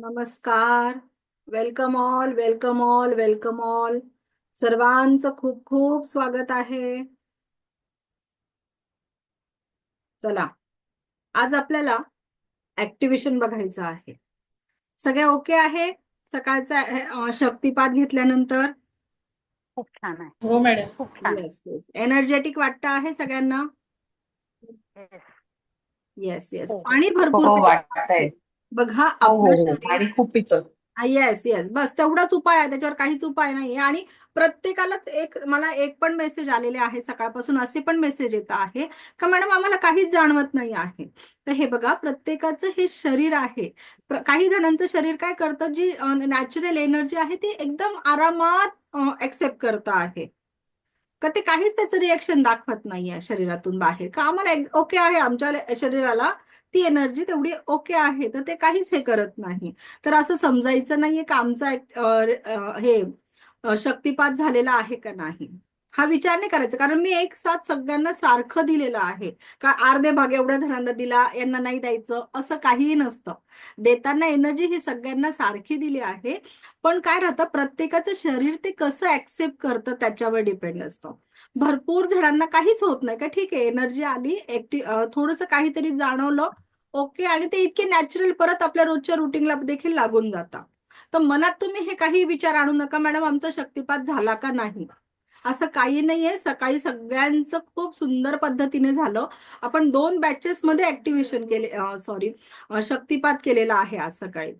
नमस्कार. Welcome all, welcome all, welcome all. सर्वांचं खूप खूप स्वागत आहे. चला, आज आपल्याला ऍक्टिव्हेशन बघायचं आहे. सगळे ओके आहे? सकाळचा शक्तिपात घेतल्यानंतर खूप छान आहे. हो मॅडम. खूप छान. येस येस, एनर्जेटिक वाटतं आहे सगळ्यांना? येस. येस येस, हो हो पाणी भरपूर हो प्यायचं. वाटतंय. बघा हो हो आपलं हो शरीर. पाणी खूप पितो. येस येस, बस तेवढाच उपाय आहे, त्याच्यावर काहीच उपाय नाहीये. आणि प्रत्येकालाच मला एक पण मेसेज आलेले आहे सकाळपासून, असे पण मेसेज येत आहे का मॅडम आम्हाला काहीच जाणवत नाही आहे. तर हे बघा, प्रत्येकाचं हे शरीर आहे. काही जणांचं शरीर काय करतं, जी नॅचरल एनर्जी आहे ती एकदम आरामात एक्सेप्ट करतं आहे, का ते काहीच त्याचं रिएक्शन दाखवत नाहीये शरीरातून बाहेर, का आम्हाला ओके आहे, आमच्या शरीराला ती एनर्जी तेवढी ओके आहे, तर ते काहीच हे करत नाही. तर असं समजायचं नाहीये का आमचा शक्तिपात झालेला आहे का नाही, हा विचार नाही करायचा. कारण मी एक साथ सगळ्यांना सारखं दिलेलं आहे, का अर्धे भाग एवढ्या जणांना दिला, यांना नाही द्यायचं, असं काहीही नसतं. देताना एनर्जी ही सगळ्यांना सारखी दिली आहे. पण काय राहतं, प्रत्येकाचं शरीर ते कसं ऍक्सेप्ट करतं त्याच्यावर डिपेंड असतं. भरपूर जणांना काहीच होत नाही, का ठीक आहे, एनर्जी आली, थोडंसं काहीतरी जाणवलं, ओके, आणि ते इतके नॅचरल परत आपल्या रोजच्या रुटीनला देखील लागून जातात. तर मनात तुम्ही हे काही विचार आणू नका, मॅडम आमचा शक्तिपात झाला का नाही. असं काही नाहीये. सकाळी सगळ्यांचं खूप सुंदर पद्धतीने झालं. आपण 2 बॅचेस मध्ये ऍक्टिव्हेशन केले, सॉरी, शक्तिपात केलेला आहे. आज सकाळी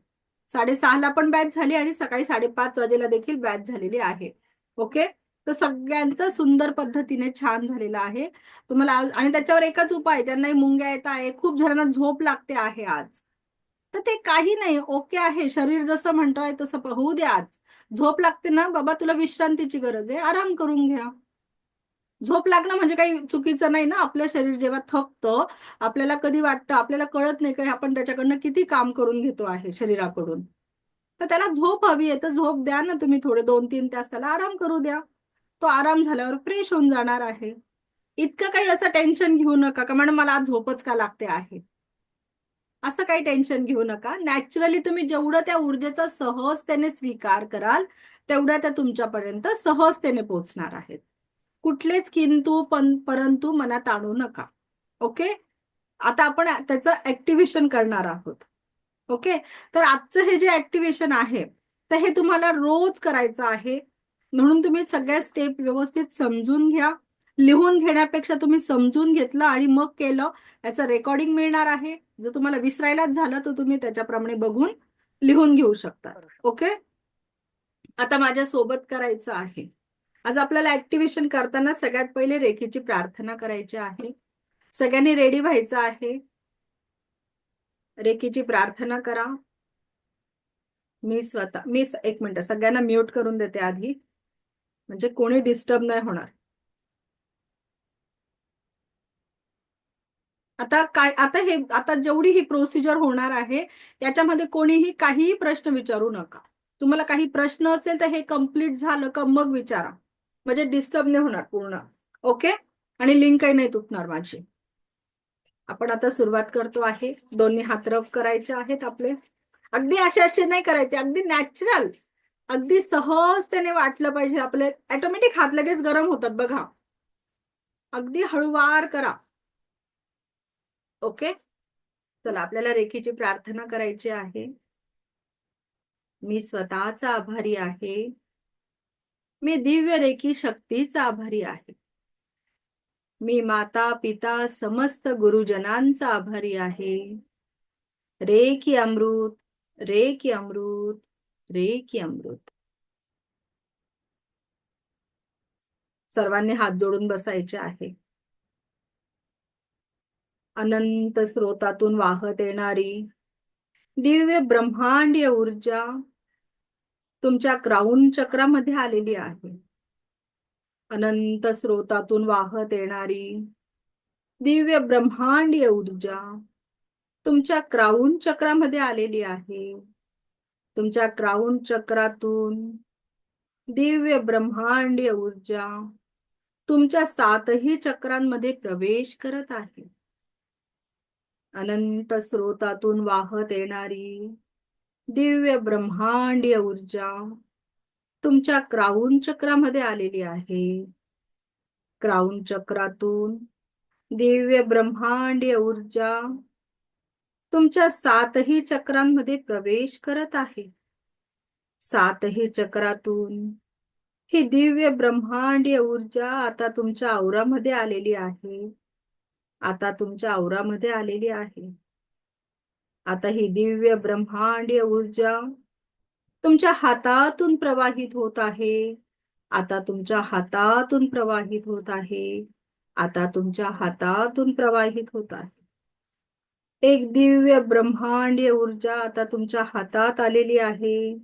6:30 पण बॅच झाली आणि सकाळी 5:30 वाजेला देखील बॅच झालेली आहे. ओके, तर सगळ्यांचं सुंदर पद्धतीने छान झालेलं आहे. तुम्हाला आणि त्याच्यावर एकच उपाय, ज्यांनाही मुंग्या येत आहे, खूप जणांना झोप लागते आहे आज, तर ते काही नाही, ओके आहे. शरीर जसं म्हणतोय तसं होऊ द्या. आज झोप लागते ना बाबा, तुला विश्रांतीची गरज आहे, आराम करून घ्या. झोप लागणं म्हणजे काही चुकीचं नाही ना. आपलं शरीर जेव्हा थकतं, आपल्याला कधी वाटतं, आपल्याला कळत नाही का आपण त्याच्याकडनं किती काम करून घेतो आहे शरीराकडून, तर त्याला झोप हवी आहे. तर झोप द्या ना तुम्ही, थोडे 2-3 तास त्याला आराम करू द्या. तो आराम झाल्यावर फ्रेश होऊन जाणार आहे. इतकं काही असं टेन्शन घेऊ नका का मॅडम मला आज झोपच का लागते आहे, असं काही टेन्शन घेऊ नका. नॅचरली तुम्ही जेवढं त्या ऊर्जेचा सहजतेने स्वीकार कराल, तेवढ्या त्या तुमच्यापर्यंत सहजतेने पोहोचणार आहेत. कुठलेच किंतु पण परंतु मनात आणू नका. ओके, आता आपण त्याचं ऍक्टिव्हेशन करणार आहोत. ओके, तर आजचं हे जे ऍक्टिव्हेशन आहे, तर हे तुम्हाला रोज करायचं आहे. म्हणून तुम्ही सगळ्या स्टेप व्यवस्थित समजून घ्या. लिहून घेण्यापेक्षा तुम्ही समजून घेतलं आणि मग केलं, याचं रेकॉर्डिंग मिळणार आहे. जर तुम्हाला विसरायलाच झालं तर तुम्ही त्याच्याप्रमाणे बघून लिहून घेऊ शकता. करू शकतो. ओके, आता माझ्या सोबत करायचं आहे. आज आपल्याला ऍक्टिव्हेशन करताना सगळ्यात पहिले रेखीची प्रार्थना करायची आहे. सगळ्यांनी रेडी व्हायचं आहे. रेखीची प्रार्थना करा. मी एक मिनिट सगळ्यांना म्यूट करून देते आधी, म्हणजे कोणी डिस्टर्ब नाही होणार. आता जेवढी ही प्रोसिजर होणार आहे, याच्यामध्ये कोणीही काहीही प्रश्न विचारू नका. तुम्हाला काही प्रश्न असेल तर हे कम्प्लीट झालं का मग विचारा, म्हणजे डिस्टर्ब नाही होणार पूर्ण. ओके, आणि लिंकही नाही तुटणार माझी. आपण आता सुरुवात करतो आहे. दोन्ही हात रब करायचे आहेत आपले. अगदी असे नाही करायचे, अगदी नॅचरल, अगदी सहजतेने वाटलं पाहिजे. आपले ऑटोमॅटिक हात लगेच गरम होतात बघा. अगदी हळूवार करा. ओके, चला आपल्याला रेखीची प्रार्थना करायची आहे. मी स्वतःचा आभारी आहे. मी दिव्य रेखी शक्तीचा आभारी आहे. मी माता पिता समस्त गुरुजनांचा आभारी आहे. रेखी अमृत, रेखी अमृत, रेखी अमृत. सर्वांनी हात जोडून बसायचे आहे. अनंत स्रोतातून वाहत येणारी दिव्य ब्रह्मांडीय ऊर्जा तुमच्या क्राउन चक्रामध्ये आलेली आहे. अनंत स्रोतातून वाहत येणारी दिव्य ब्रह्मांडीय ऊर्जा तुमच्या क्राउन चक्रामध्ये आलेली आहे. तुमच्या क्राउन चक्रातून दिव्य ब्रह्मांडीय ऊर्जा तुमच्या 7ही चक्रांमध्ये प्रवेश करत आहे. अनंत स्रोतातून वाहत येणारी दिव्य ब्रह्मांडीय ऊर्जा तुमच्या क्राउन चक्रामध्ये आलेली आहे. क्राउन चक्रातून दिव्य ब्रह्मांडीय ऊर्जा तुमच्या 7ही चक्रांमध्ये प्रवेश करत आहे. 7ही चक्रातून ही दिव्य ब्रह्मांडीय ऊर्जा आता तुमच्या औरामध्ये आलेली आहे. आता तुमच्या औरामध्ये आलेली आहे. आता ही दिव्य ब्रह्मांडीय ऊर्जा तुमच्या हातातून प्रवाहित होत आहे. आता तुमच्या हातातून प्रवाहित होत आहे. आता तुमच्या हातातून प्रवाहित होत आहे. एक दिव्य ब्रह्मांडीय ऊर्जा आता तुमच्या हातात आलेली आहे.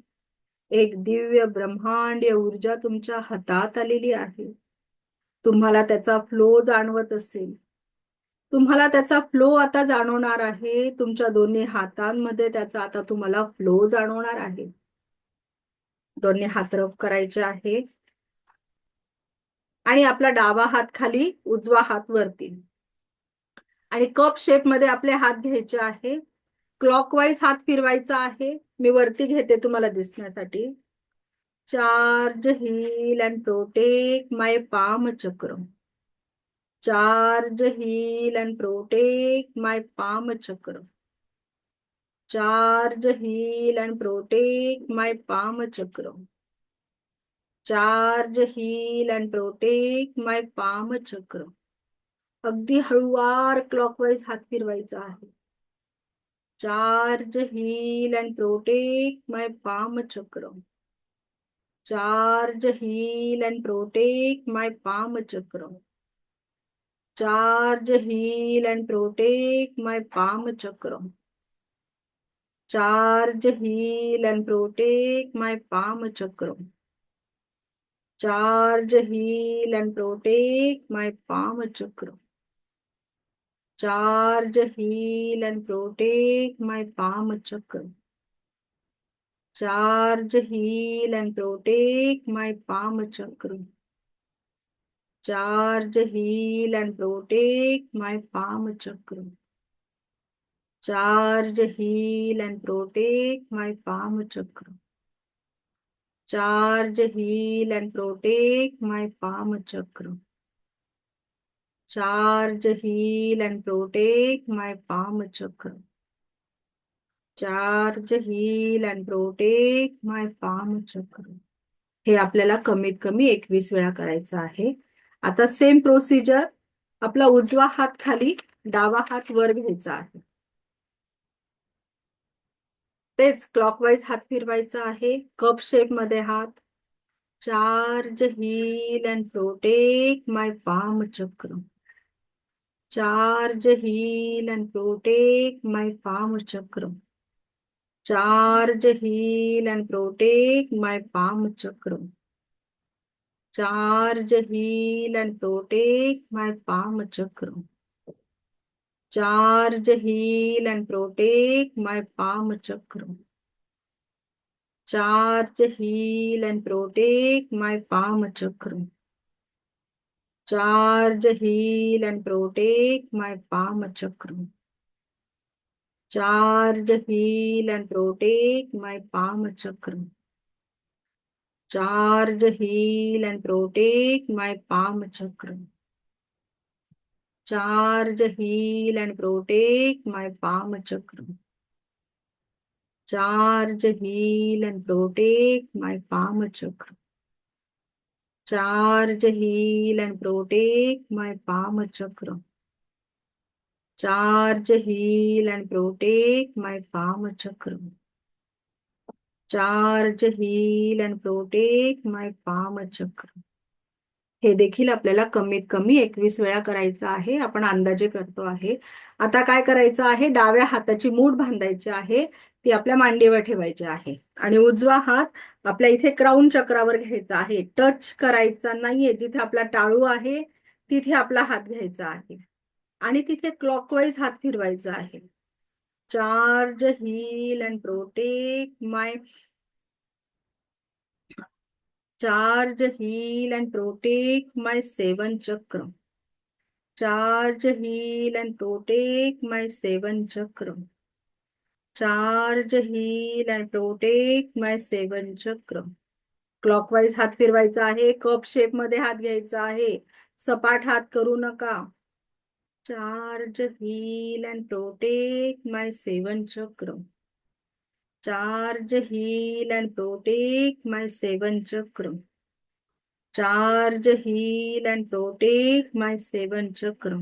एक दिव्य ब्रह्मांडीय ऊर्जा तुमच्या हातात आलेली आहे. तुम्हाला त्याचा फ्लो जाणवत असेल. तुम्हाला त्याचा फ्लो आता जाणवणार आहे. तुमच्या दोन्ही हातांमध्ये त्याचा आता तुम्हाला फ्लो जाणवणार आहे. दोन्ही हात रब करायचे आहे आणि आपला डावा हात खाली, उजवा हात वरती आणि कप शेप मध्ये आपले हात घ्यायचे आहे. क्लॉकवाईज हात फिरवायचा आहे. मी वरती घेते तुम्हाला दिसण्यासाठी. Charge, heal and protect my palm chakra. Charge, heal and protect my palm chakra. Charge, heal and protect my palm chakra. Charge, heal and protect my palm chakra. अगदी हळूवार क्लॉकवाईज हात फिरवायचा आहे. Charge, heal and protect my palm chakra. Charge, heal and protect my palm chakra. Charge, heal and protect my palm chakra. Charge, heal and protect my palm chakra. Charge, heal and protect my palm chakra. Charge, heal and protect my palm chakra. Charge, heal and protect my palm chakra. Charge, heal and protect my palm chakra. Charge, heal and protect my palm chakra. Charge, heal and protect my palm chakra. Charge, heal and protect my palm chakra. Charge, heal and protect my palm chakra. हे आपल्याला कमीत कमी 21 वेळा करायचं आहे. आता same procedure. आपला उजवा हात खाली, डावा हात वर घ्यायचा आहे. तेच क्लॉकवाईज हात फिरवायचा आहे. कप शेप मध्ये हात. Charge, heal and protect my palm chakra. Charge, heal and protect my palm chakra. Charge, heal and protect my palm chakra. Charge, heal and protect my palm chakra. Charge, heal and protect my palm chakra. Charge, heal and protect my palm chakra. Charge, heal and protect my palm chakra. Charge, heal and protect my palm chakra. Charge, heal and protect my palm chakra. Charge, heal and protect my palm chakra. Charge, heal and protect my palm chakra. Charge, heal and protect my palm chakra. Charge, heal and protect my palm chakra. Charge, heal and protect my palm chakra. हे देखील आपल्याला कमीत कमी 21 वेळा करायचं आहे. आपण अंदाजे करतो आहे. आता काय करायचं आहे, डाव्या हाताची मूठ बांधायची आहे. ती आपल्या मांडीवर ठेवायची आहे आणि उजवा हात आपल्या इथे क्राउन चक्रावर घ्यायचा आहे. टच करायचा नाहीये. जिथे आपला टाळू आहे तिथे आपला हात घ्यायचा आहे आणि तिथे क्लॉकवाईज हात फिरवायचा आहे. Charge, heal and protect my. Charge, heal and protect my 7 chakra. Charge, heal and protect my 7 chakra. Charge heal and protect my seven chakra. Clockwise हात फिरवायचा आहे, कप शेप मध्ये हात घ्यायचा आहे, सपाट हात करू नका. Charge heal and protect my seven chakra. Charge heal and protect my seven chakra. Charge heal and protect my seven chakra.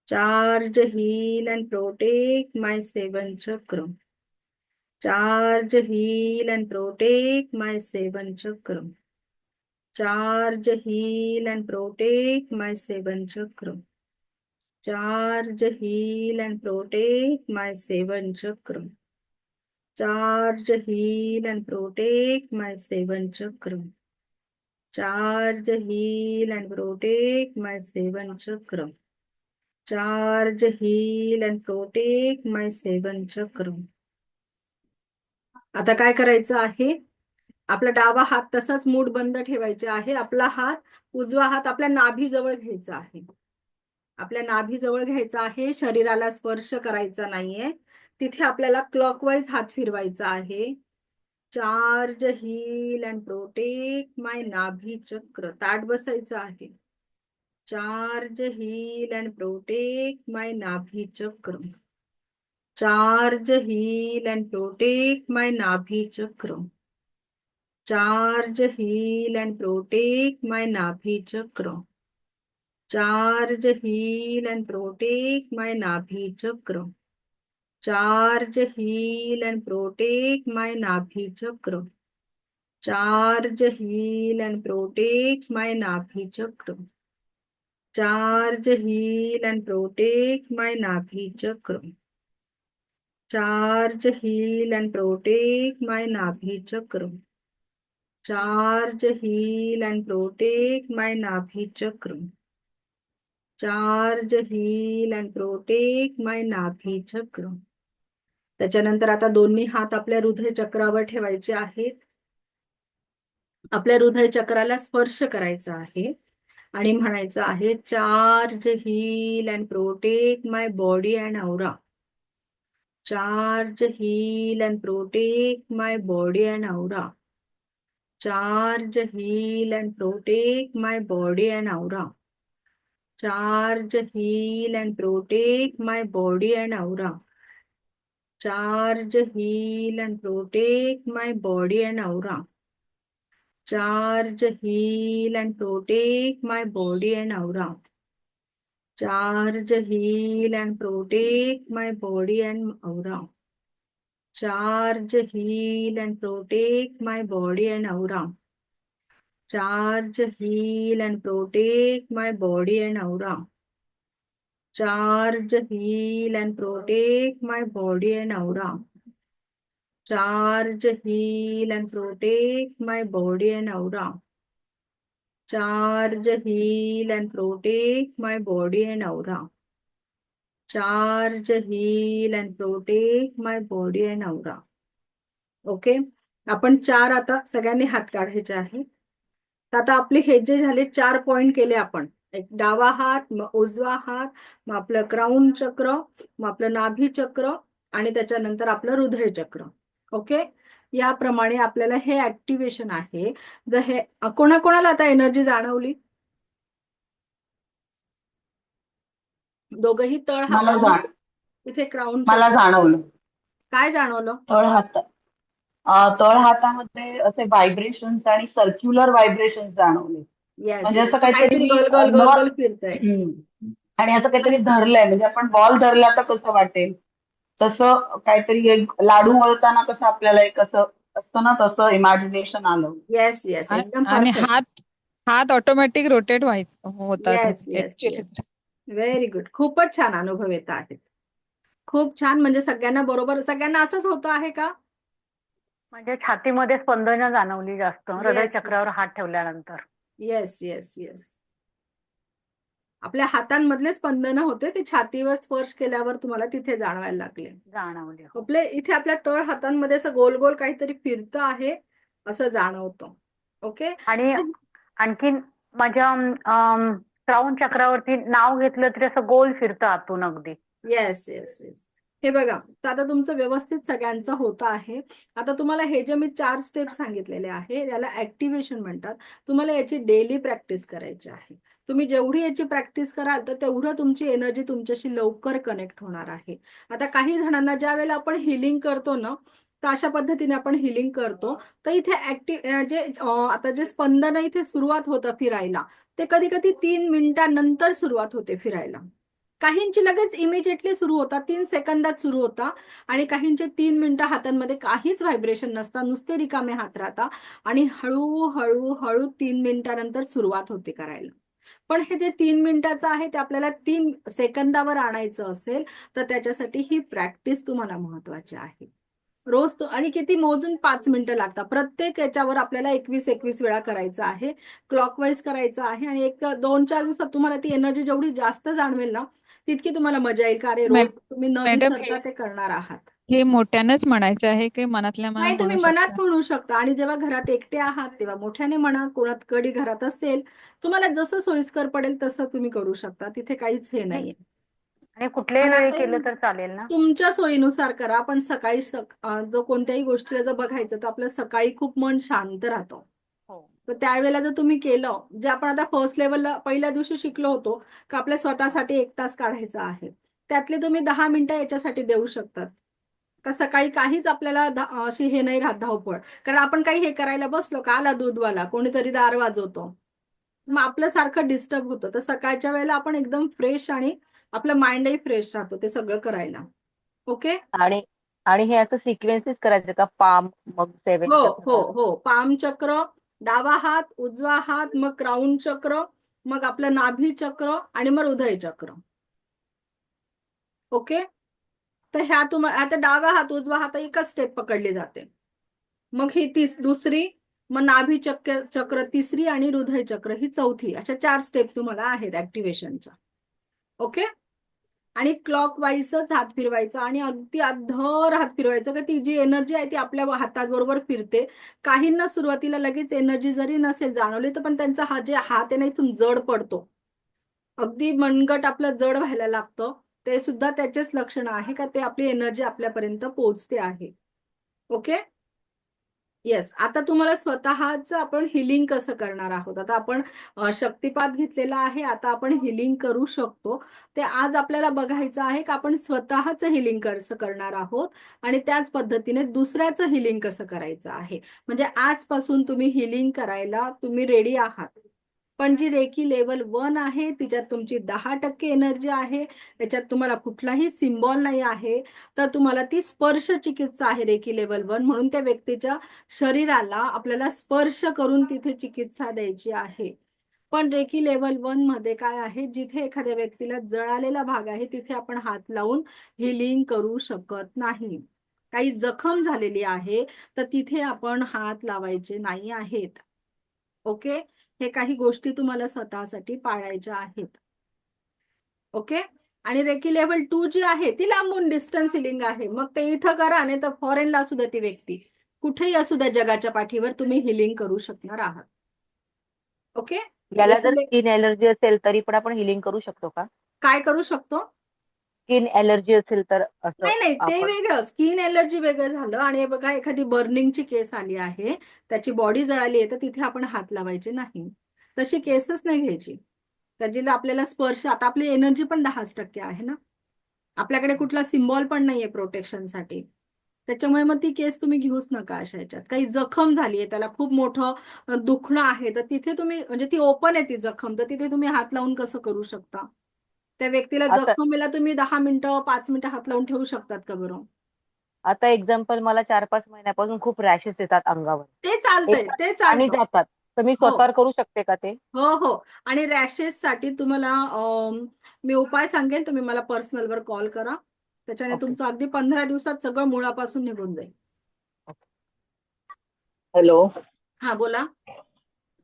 Charge heal and protect my seven chakra. Charge heal and protect my seven chakra. Charge heal and protect my seven chakra. Charge heal and protect my seven chakra. Charge heal and protect my seven chakra. Charge heal and protect my seven chakra. Charge heal and protect my seven चक्र. आता काय करायचं आहे, आपला डावा हात तसाच मूठ बंद ठेवायचा आहे. आपला हात उजवा हात आपल्या नाभीजवळ घ्यायचा आहे. आपल्या नाभीजवळ घ्यायचा आहे, शरीराला स्पर्श करायचा नाहीये. तिथे आपल्याला क्लॉकवाईज हात फिरवायचा आहे. चार्ज हील अँड प्रोटेक्ट माय नाभी चक्र. ताट बसायचं आहे. चार्ज हील अँड प्रोटेक्ट माय नाभी चक्र. चार्ज हील अँड प्रोटेक्ट माय नाभी चक्र. चार्ज हील अँड प्रोटेक्ट माय नाभी चक्र. चार्ज हील अँड प्रोटेक्ट माय नाभी चक्र. चार्ज हील अँड प्रोटेक्ट माय नाभी चक्र. चार्ज हील अँड प्रोटेक्ट माय नाभी चक्र. चार्ज हील अँड प्रोटेक्ट माय नाभी चक्र. चार्ज हील अँड प्रोटेक्ट माय नाभी चक्र. Charge heal and protect माय नाभी चक्र. Charge heal and protect माय नाभी चक्र. त्याच्यानंतर आता दोन्ही हात आपल्या हृदय चक्रावर ठेवायचे आहेत. आपल्या हृदय चक्राला स्पर्श करायचा आहे आणि म्हणायचं आहे, charge heal and protect my body and aura. Charge heal and protect my body and aura. Charge heal and protect my body and aura. Charge heal and protect my body and aura. Charge heal and protect my body and aura. Charge heal and protect my body and aura. Charge heal and protect my body and aura. Charge heal and protect my body and aura. Charge heal and protect my body and aura. Charge heal and protect my body and aura. Charge heal and protect my body and aura. Charge heal and protect my body and aura. Charge heal and protect my body and aura. Okay, आपण 4 आता सगळ्यांनी हात काढायचे आहे. तर आता आपले हे जे झाले 4 पॉइंट केले आपण, एक डावा हात, मग उजवा हात, मग आपलं क्राऊन चक्र, मग आपलं नाभी चक्र आणि त्याच्यानंतर आपलं हृदय चक्र. ओके, याप्रमाणे आपल्याला हे ऍक्टिव्हेशन आहे. जर हे कोणाकोणाला आता एनर्जी जाणवली, दोघही तळ मला हात, इथे क्राऊन मला चक्र, जाणवलं काय जाणवलं? तळ हातामध्ये असे व्हायब्रेशन्स आणि सर्क्युलर व्हायब्रेशन्स जाणवले. येस म्हणजे येस, असं काहीतरी काहीतरी मी गोल गोल गोल नॉट गोल फिरतंय. आणि असं काहीतरी धरलंय, म्हणजे आपण बॉल धरला तर कसं वाटेल तसं काहीतरी, एक लाडू वळताना कसं आपल्याला एक असं असतं ना, तसं इमॅजिनेशन आलं. येस येस, एकदम आणि परफेक्ट. हात हात ऑटोमॅटिक रोटेट होतात yes yes actually. Yes, very good. खूपच छान अनुभव येत आहेत. खूप छान. म्हणजे सगळ्यांना बरोबर, सगळ्यांना असंच होतं आहे का? म्हणजे छातीमध्ये स्पंदनं जाणवली जास्त हृदय Yes. चक्रावर हात ठेवल्यानंतर. येस येस येस, आपल्या हातांमधले स्पंदन होते ते छातीवर स्पर्श केल्यावर तुम्हाला तिथे जाणवायला लागले. जाणवले हो. आपले इथे आपल्या तळ हातांमध्ये असं गोल गोल काहीतरी फिरतं आहे असं जाणवतं. ओके, आणि आणखीन माझ्या क्राऊन चक्रावरती नाव घेतलं तरी असं गोल फिरतं आतून अगदी. येस येस येस, हे बघा, तर आता तुमचं व्यवस्थित सगळ्यांचं होतं आहे. आता तुम्हाला हे जे मी 4 स्टेप सांगितलेले आहे याला ऍक्टिव्हेशन म्हणतात. तुम्हाला याची डेली प्रॅक्टिस करायची आहे. तुम्ही जेवढी याची प्रॅक्टिस कराल तर तेवढं तुमची एनर्जी तुमच्याशी लवकर कनेक्ट होणार आहे. आता काही जणांना ज्या वेळेला आपण हिलिंग करतो ना, तर अशा पद्धतीने आपण हिलिंग करतो. तर इथे आता जे स्पंदन इथे सुरुवात होतं फिरायला, ते कधी कधी 3 मिनिटांनंतर सुरुवात होते फिरायला. काहींची लगेच इमिजिएटली सुरू होतात, 3 सेकंदात सुरू होता. आणि काहींचे 3 मिनिटं हातांमध्ये काहीच व्हायब्रेशन नसतात, नुसते रिकामे हात राहतात. आणि हळू हळू 3 मिनिटानंतर सुरुवात होते करायला. पण हे जे 3 मिनिटाचं आहे ते आपल्याला 3 सेकंदावर आणायचं असेल तर त्याच्यासाठी ही प्रॅक्टिस तुम्हाला महत्वाची आहे. रोज तो आणि किती मोजून 5 मिनिटं लागतात. प्रत्येक याच्यावर आपल्याला 21-21 वेळा करायचं आहे. क्लॉकवाईज करायचं आहे. आणि 2-4 दिवसात तुम्हाला ती एनर्जी जेवढी जास्त जाणवेल ना, तितकी तुम्हाला मजा येईल. का अरे रोज तुम्ही न मॅडम विसरता ते करणार आहात. हे मोठ्यानंच म्हणायचं आहे की मनातल्या मनात नाही, तुम्ही म्हणू मनात शकता? म्हणू शकता. आणि जेव्हा घरात एकटे आहात तेव्हा मोठ्याने म्हणा. कोणात कडी घरात असेल, तुम्हाला जसं सोयीस्कर पडेल तसं तुम्ही करू शकता. तिथे काहीच हे नाहीये. आणि कुठल्याही पण वेळी आता केलं तर चालेल ना? तुमच्या सोयीनुसार करा. पण सकाळी जो कोणत्याही गोष्टीला जर बघायचं तर आपलं सकाळी खूप मन शांत राहतं. हो. तर त्यावेळेला जर तुम्ही केलं, जे आपण आता फर्स्ट लेवलला पहिल्या दिवशी शिकलो होतो, का आपल्या स्वतःसाठी 1 तास काढायचा आहे, त्यातले तुम्ही 10 मिनिटं याच्यासाठी देऊ शकतात. का सकाळी काहीच आपल्याला अशी हे नाही राहत धावपळ. कारण आपण काही हे करायला बसलो का आला दूधवाला, कोणीतरी दार वाजवतो, मग आपलं सारखं डिस्टर्ब होतं. तर सकाळच्या वेळेला आपण एकदम फ्रेश आणि आपलं माइंडही फ्रेश राहतो ते सगळं करायला. ओके. आणि आणि हे असं सिक्वेन्सेस करायचं का? पाम, मग 7 हो हो चक्र. हो. पाम चक्र, डावा हात, उजवा हात, मग क्राऊन चक्र, मग आपलं नाभी चक्र आणि मग हृदय चक्र. ओके. तर ह्या तुम्हाला आता डावा हात उजवा हात एकच स्टेप पकडली जाते. मग ही दुसरी, मग नाभी चक्र तिसरी आणि हृदय चक्र ही चौथी. अशा 4 स्टेप तुम्हाला आहेत ऍक्टिव्हेशनच्या. ओके. आणि क्लॉक वाईजच हात फिरवायचा आणि अगदी अधर हात फिरवायचं, का ती जी एनर्जी आहे ती आपल्या हाताबरोबर फिरते. काहींना सुरुवातीला लगेच एनर्जी जरी नसेल जाणवली तर पण त्यांचा हा जे हात आहे ना इथून जड पडतो, अगदी मनगट आपलं जड व्हायला लागतं. ते सुद्धा त्याचेच लक्षण आहे का ते आपली एनर्जी आपल्यापर्यंत पोहोचते आहे. ओके. येस. आता तुम्हाला स्वतःच आपण हिलिंग कसं करणार आहोत. आता आपण शक्तिपात घेतलेला आहे. आता आपण हिलिंग करू शकतो. ते आज आपल्याला बघायचं आहे का आपण स्वतःच हिलिंग कसं करणार आहोत आणि त्याच पद्धतीने दुसऱ्याचं हिलिंग कसं करायचं आहे. म्हणजे आजपासून तुम्ही हिलिंग करायला तुम्ही रेडी आहात. पण जी रेकी लेवल 1 आहे तिच्यात तुमची 10% एनर्जी आहे. त्याच्यात तुम्हाला कुठलाही सिम्बॉल नाही आहे. तर तुम्हाला ती स्पर्श चिकित्सा आहे रेकी लेवल 1. म्हणून त्या व्यक्तीच्या शरीराला आपल्याला स्पर्श करून तिथे चिकित्सा द्यायची आहे. पण रेकी लेवल 1 मध्ये काय आहे, जिथे एखाद्या व्यक्तीला जळालेला भाग आहे तिथे आपण हात लावून हिलिंग करू शकत नाही. काही जखम झालेली आहे तर तिथे आपण हात लावायचे नाही आहेत. ओके. हे काही गोष्टी तुम्हाला स्वतःसाठी पाळायच्या आहेत. ओके. आणि रेकी लेवल 2 जी आहे ती लांबून डिस्टन्स हिलिंग आहे. मग ते इथं करा, नाही तर फॉरेनला असू द्या ती व्यक्ती, कुठेही असू द्या जगाच्या पाठीवर तुम्ही हिलिंग करू शकणार आहात. ओके. याला जर स्किन एलर्जी असेल तरी पण आपण हिलिंग करू शकतो का? काय करू शकतो? स्किन एलर्जी असेल तर असं नाही नाही, ते आपण. वेगळं. स्किन एलर्जी वेगळं झालं. आणि हे बघा एखादी बर्निंगची केस आली आहे, त्याची बॉडी जळाली आहे, तर तिथे आपण हात लावायचे नाही. तशी केसच नाही घ्यायची. त्याची आपल्याला स्पर्श, आता आपली एनर्जी पण 10% आहे ना, आपल्याकडे कुठला सिम्बॉल पण नाहीये प्रोटेक्शनसाठी. त्याच्यामुळे मग ती केस तुम्ही घेऊच नका अशा ह्याच्यात. काही जखम झाली आहे, त्याला खूप मोठं दुखणं आहे, तर तिथे तुम्ही म्हणजे ती ओपन आहे ती जखम, तर तिथे तुम्ही हात लावून कसं करू शकता? त्या व्यक्तीला आता जखमेला तुम्ही 10 मिनिटं 5 मिनिटं हात लावून ठेवू शकतात का बरं? आता एक्झाम्पल, मला 4-5 महिन्यापासून खूप रॅशेस येतात अंगावर. ते चालतंय, येतात ते आणि चालतं. जातात. तर मी हो स्वतःवर करू शकते का ते? हो हो. आणि रॅशेस साठी तुम्हाला मी उपाय सांगेन, तुम्ही मला पर्सनलवर कॉल करा. त्याच्याने ओके. तुमचं अगदी 15 दिवसात सगळं मुळापासून निघून जाईल. हॅलो. हा बोला.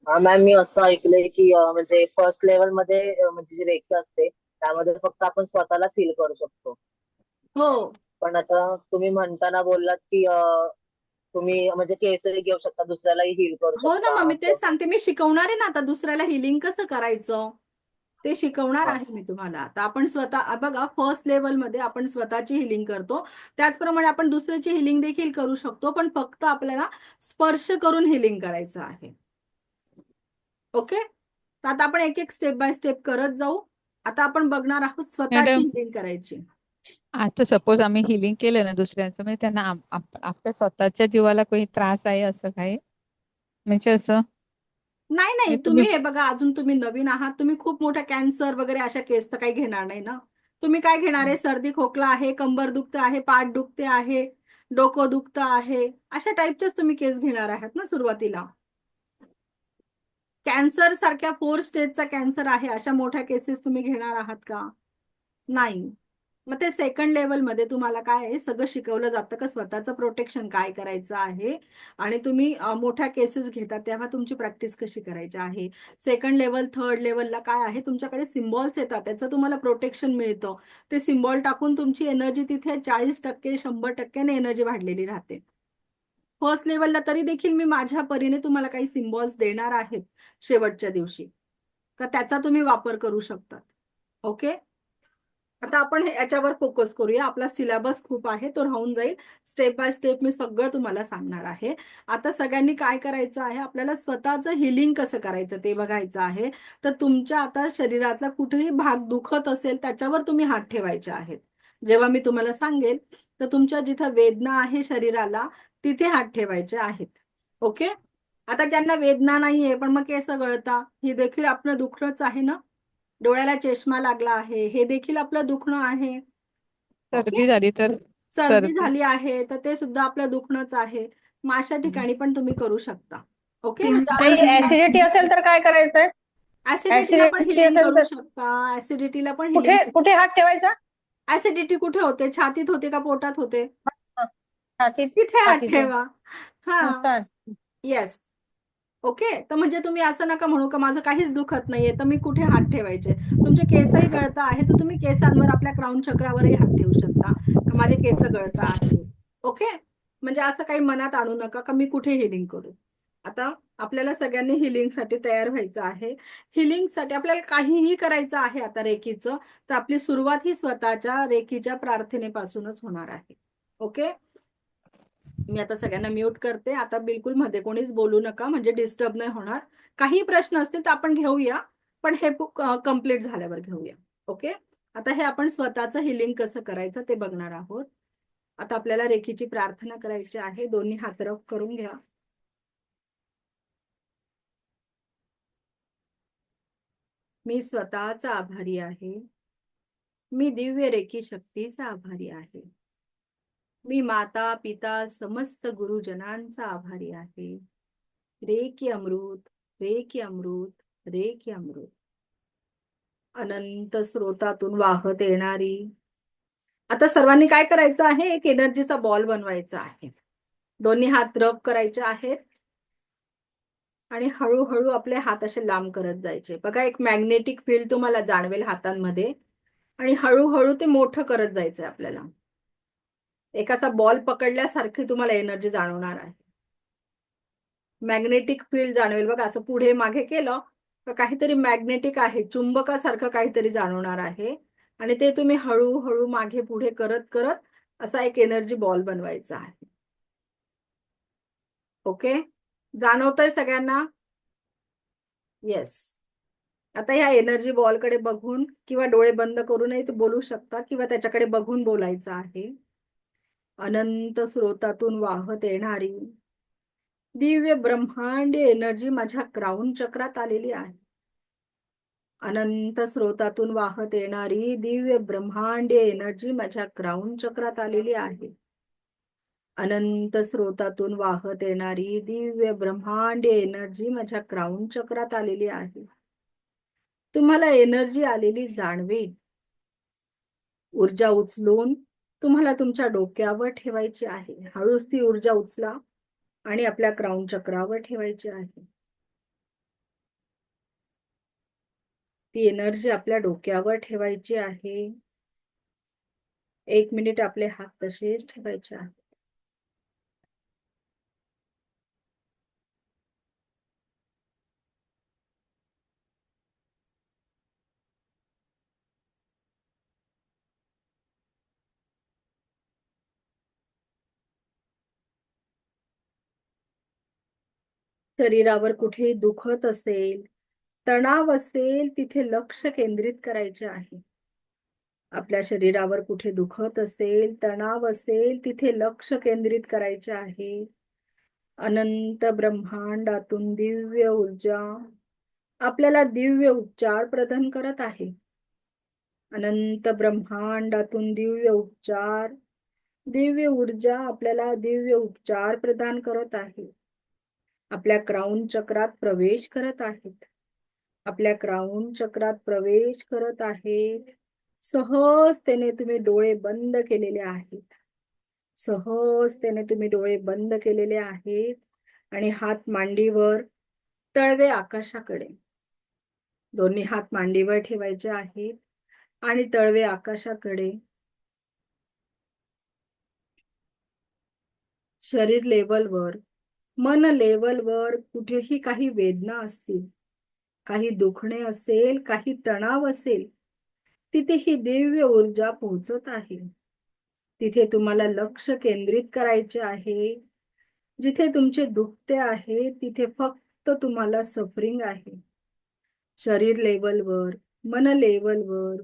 हा मॅम, मी असं ऐकलंय की म्हणजे फर्स्ट लेवल मध्ये म्हणजे जी रेखी असते त्यामध्ये फक्त आपण स्वतःला फील करू शकतो. हो पण आता तुम्ही म्हणताना बोललात की तुम्ही म्हणजे केसही घेऊ शकता, दुसऱ्यालाही हील करू हो ना, शकता मग मी असं. तेच सांगते. मी शिकवणार आहे ना आता दुसऱ्याला हिलिंग कसं करायचं. ते शिकवणार हा. आहे मी तुम्हाला. आता आपण स्वतः बघा, फर्स्ट लेवलमध्ये आपण स्वतःची हिलिंग करतो, त्याचप्रमाणे आपण दुसऱ्याची हिलिंग देखील करू शकतो, पण फक्त आपल्याला स्पर्श करून हिलिंग करायचं आहे. ओके, तर आता आपण एक एक स्टेप बाय स्टेप करत जाऊ. आता आपण बघणार आहोत स्वतःची मॅडम, हिलिंग करायची. आता सपोज आम्ही हिलिंग केलं ना दुसऱ्यांचं, म्हणजे त्यांना आपल्या स्वतःच्या जीवाला काही त्रास आहे असं काय? म्हणजे असं नाही नाही, म्हणजे तुम्ही तुम्ही हे बघा, अजून तुम्ही नवीन आहात, तुम्ही खूप मोठ्या कॅन्सर वगैरे अशा केस तर काही घेणार नाही ना. तुम्ही काय घेणार आहे? सर्दी खोकला आहे, कंबर दुखते आहे, पाठ दुखते आहे, डोकं दुखतं आहे, अशा टाईपचेच तुम्ही केस घेणार आहात ना सुरुवातीला. कॅन्सर सारख्या 4 स्टेजचा कॅन्सर आहे अशा मोठ्या केसेस तुम्ही घेणार आहात का? नाही. मग ते सेकंड लेवलमध्ये तुम्हाला काय आहे, सगळं शिकवलं जातं का स्वतःचं प्रोटेक्शन काय करायचं आहे, आणि तुम्ही मोठ्या केसेस घेता तेव्हा तुमची प्रॅक्टिस कशी करायची आहे. सेकंड लेवल, थर्ड लेवलला काय आहे, तुमच्याकडे सिम्बॉल्स येतात, त्याचं तुम्हाला प्रोटेक्शन मिळतं. ते सिम्बॉल टाकून तुमची एनर्जी तिथे 40% 100% एनर्जी वाढलेली राहते. फर्स्ट लेवलला तरी देखील मी माझ्या परीने तुम्हाला काही सिम्बॉल्स देणार आहेत शेवटच्या दिवशी, का त्याचा तुम्ही वापर करू शकता. ओके, आता आपण याच्यावर फोकस करूया. आपला सिलेबस खूप आहे, तो राहून जाईल. स्टेप बाय स्टेप मी सगळं तुम्हाला सांगणार आहे. आता सगळ्यांनी काय करायचं आहे, आपल्याला स्वतःचं हिलिंग कसं करायचं ते बघायचं आहे. तर तुमच्या आता शरीरातला कुठेही भाग दुखत असेल त्याच्यावर तुम्ही हात ठेवायचे आहेत. जेव्हा मी तुम्हाला सांगेल तर तुमच्या जिथं वेदना आहे शरीराला तिथे हात ठेवायचे आहेत. ओके, आता ज्यांना वेदना नाहीये पण मग केस गळता, हे देखील आपलं दुखणंच आहे ना. डोळ्याला चष्मा लागला आहे, हे देखील आपलं दुखणं आहे. ओके, सर्दी झाली तर? सर्दी सर्दी झाली आहे तर ते सुद्धा आपलं दुखणंच आहे. मग अशा ठिकाणी पण तुम्ही करू शकता. ओके, म्हणजे ताई, आपण ऍसिडिटी असेल तर काय करायचंय? ऍसिडिटीला पण ऍसिडिटी हिलिंग असेल करू तर शकता. ऍसिडिटीला पण कुठे हिलिंग. कुठे हात ठेवायचा? ऍसिडिटी कुठे होते? छातीत होते का पोटात होते? हा, छातीत. तिथे हात छातीत. ठेवा. हा, अच्छा. येस. ओके, तर म्हणजे तुम्ही असं नका म्हणू का माझं काहीच दुखत नाहीये तर मी कुठे हात ठेवायचे. तुमचे केसही गळत आहे तर तुम्ही केसांवर, आपल्या क्राऊन चक्रावरही हात ठेवू शकता का माझे केस गळत आहे. ओके, म्हणजे असं काही मनात आणू नका का मी कुठे हिलिंग करू. आता आपल्याला सगळ्यांनी हिलिंगसाठी तयार व्हायचं आहे. हिलिंगसाठी आपल्याला काहीही करायचं आहे आता रेकीचं, तर आपली सुरुवात ही स्वतःच्या रेकीच्या प्रार्थनेपासूनच होणार आहे. ओके, मी आता सगळ्यांना म्यूट करते. आता बिलकुल मध्ये कोणीच बोलू नका, म्हणजे डिस्टर्ब नाही होणार. काही प्रश्न असतील तर आपण घेऊया, पण हे कम्प्लीट झाल्यावर घेऊया. ओके, आता हे आपण स्वतःचं हिलिंग कसं करायचं ते बघणार आहोत. आता आपल्याला रेखीची प्रार्थना करायची आहे. दोन्ही हात रफ करून घ्या. मी स्वतःचा आभारी आहे. मी दिव्य रेकी शक्तीचा आभारी आहे. मी माता पिता समस्त गुरुजनांचा आभारी आहे. रेकी अमृत, रेकी अमृत, रेकी अमृत. अनंत स्रोतातून वाहत येणारी. आता सर्वांनी काय करायचं आहे, एक एनर्जीचा बॉल बनवायचा आहे. दोन्ही हात रब करायचे आहेत आणि हळूहळू आपले हात असे लांब करत जायचे. बघा, एक मॅग्नेटिक फील्ड तुम्हाला जाणवेल हातांमध्ये, आणि हळूहळू ते मोठं करत जायचंय आपल्याला. एक असा बॉल पकडल्यासारखी तुम्हाला एनर्जी जाणवणार आहे. मॅग्नेटिक फील्ड जाणवेल बघा, असं पुढे मागे केलं तर काहीतरी मॅग्नेटिक आहे, चुंबकासारखं काहीतरी जाणवणार आहे, आणि ते तुम्ही हळूहळू मागे पुढे करत करत असा एक एनर्जी बॉल बनवायचा आहे. ओके, जाणवतंय सगळ्यांना? येस. आता ह्या एनर्जी बॉलकडे बघून किंवा डोळे बंद करूनही तू बोलू शकता, किंवा त्याच्याकडे बघून बोलायचं आहे. अनंत स्रोतातून वाहत येणारी दिव्य ब्रह्मांडी एनर्जी माझ्या क्राऊन चक्रात आलेली आहे. अनंत स्रोतातून वाहत येणारी दिव्य ब्रह्मांडी एनर्जी माझ्या क्राऊन चक्रात आलेली आहे. अनंत स्रोतातून वाहत येणारी दिव्य ब्रह्मांडी एनर्जी माझ्या क्राऊन चक्रात आलेली आहे. तुम्हाला एनर्जी आलेली जाणवेल. ऊर्जा उचलून तुम्हाला तुमच्या डोक्यावर ठेवायची आहे. हळूच ती ऊर्जा उचला आणि आपल्या क्राऊन चक्रावर ठेवायची आहे. ती एनर्जी आपल्या डोक्यावर ठेवायची आहे. 1 मिनिट आपले हात तसेच ठेवायचे आहेत. शरीरावर कुठेही दुखत असेल, तणाव असेल, तिथे लक्ष केंद्रित करायचे आहे. आपल्या शरीरावर कुठे दुखत असेल, तणाव असेल, तिथे लक्ष केंद्रित करायचे आहे. अनंत ब्रह्मांडातून दिव्य ऊर्जा आपल्याला दिव्य उपचार प्रदान करत आहे. अनंत ब्रह्मांडातून दिव्य उपचार, दिव्य ऊर्जा आपल्याला दिव्य उपचार प्रदान करत आहे. आपल्या क्राउन चक्रात प्रवेश करत आहेत. आपल्या क्राउन चक्रात प्रवेश करत आहेत. सहजतेने तुम्ही डोळे बंद केलेले आहेत. सहजतेने तुम्ही डोळे बंद केलेले आहेत आणि हात मांडीवर, तळवे आकाशाकडे. दोन्ही हात मांडीवर ठेवायचे आहेत आणि तळवे आकाशाकडे. शरीर लेवलवर, मन लेवलवर कुठेही काही वेदना असतील, काही दुखणे असेल, काही तणाव असेल, तिथे ही दिव्य ऊर्जा पोहोचत आहे. तिथे तुम्हाला लक्ष केंद्रित करायचे आहे. जिथे तुमचे दुखते आहे तिथे फक्त तुम्हाला सफरिंग आहे. शरीर लेवलवर, मन लेवलवर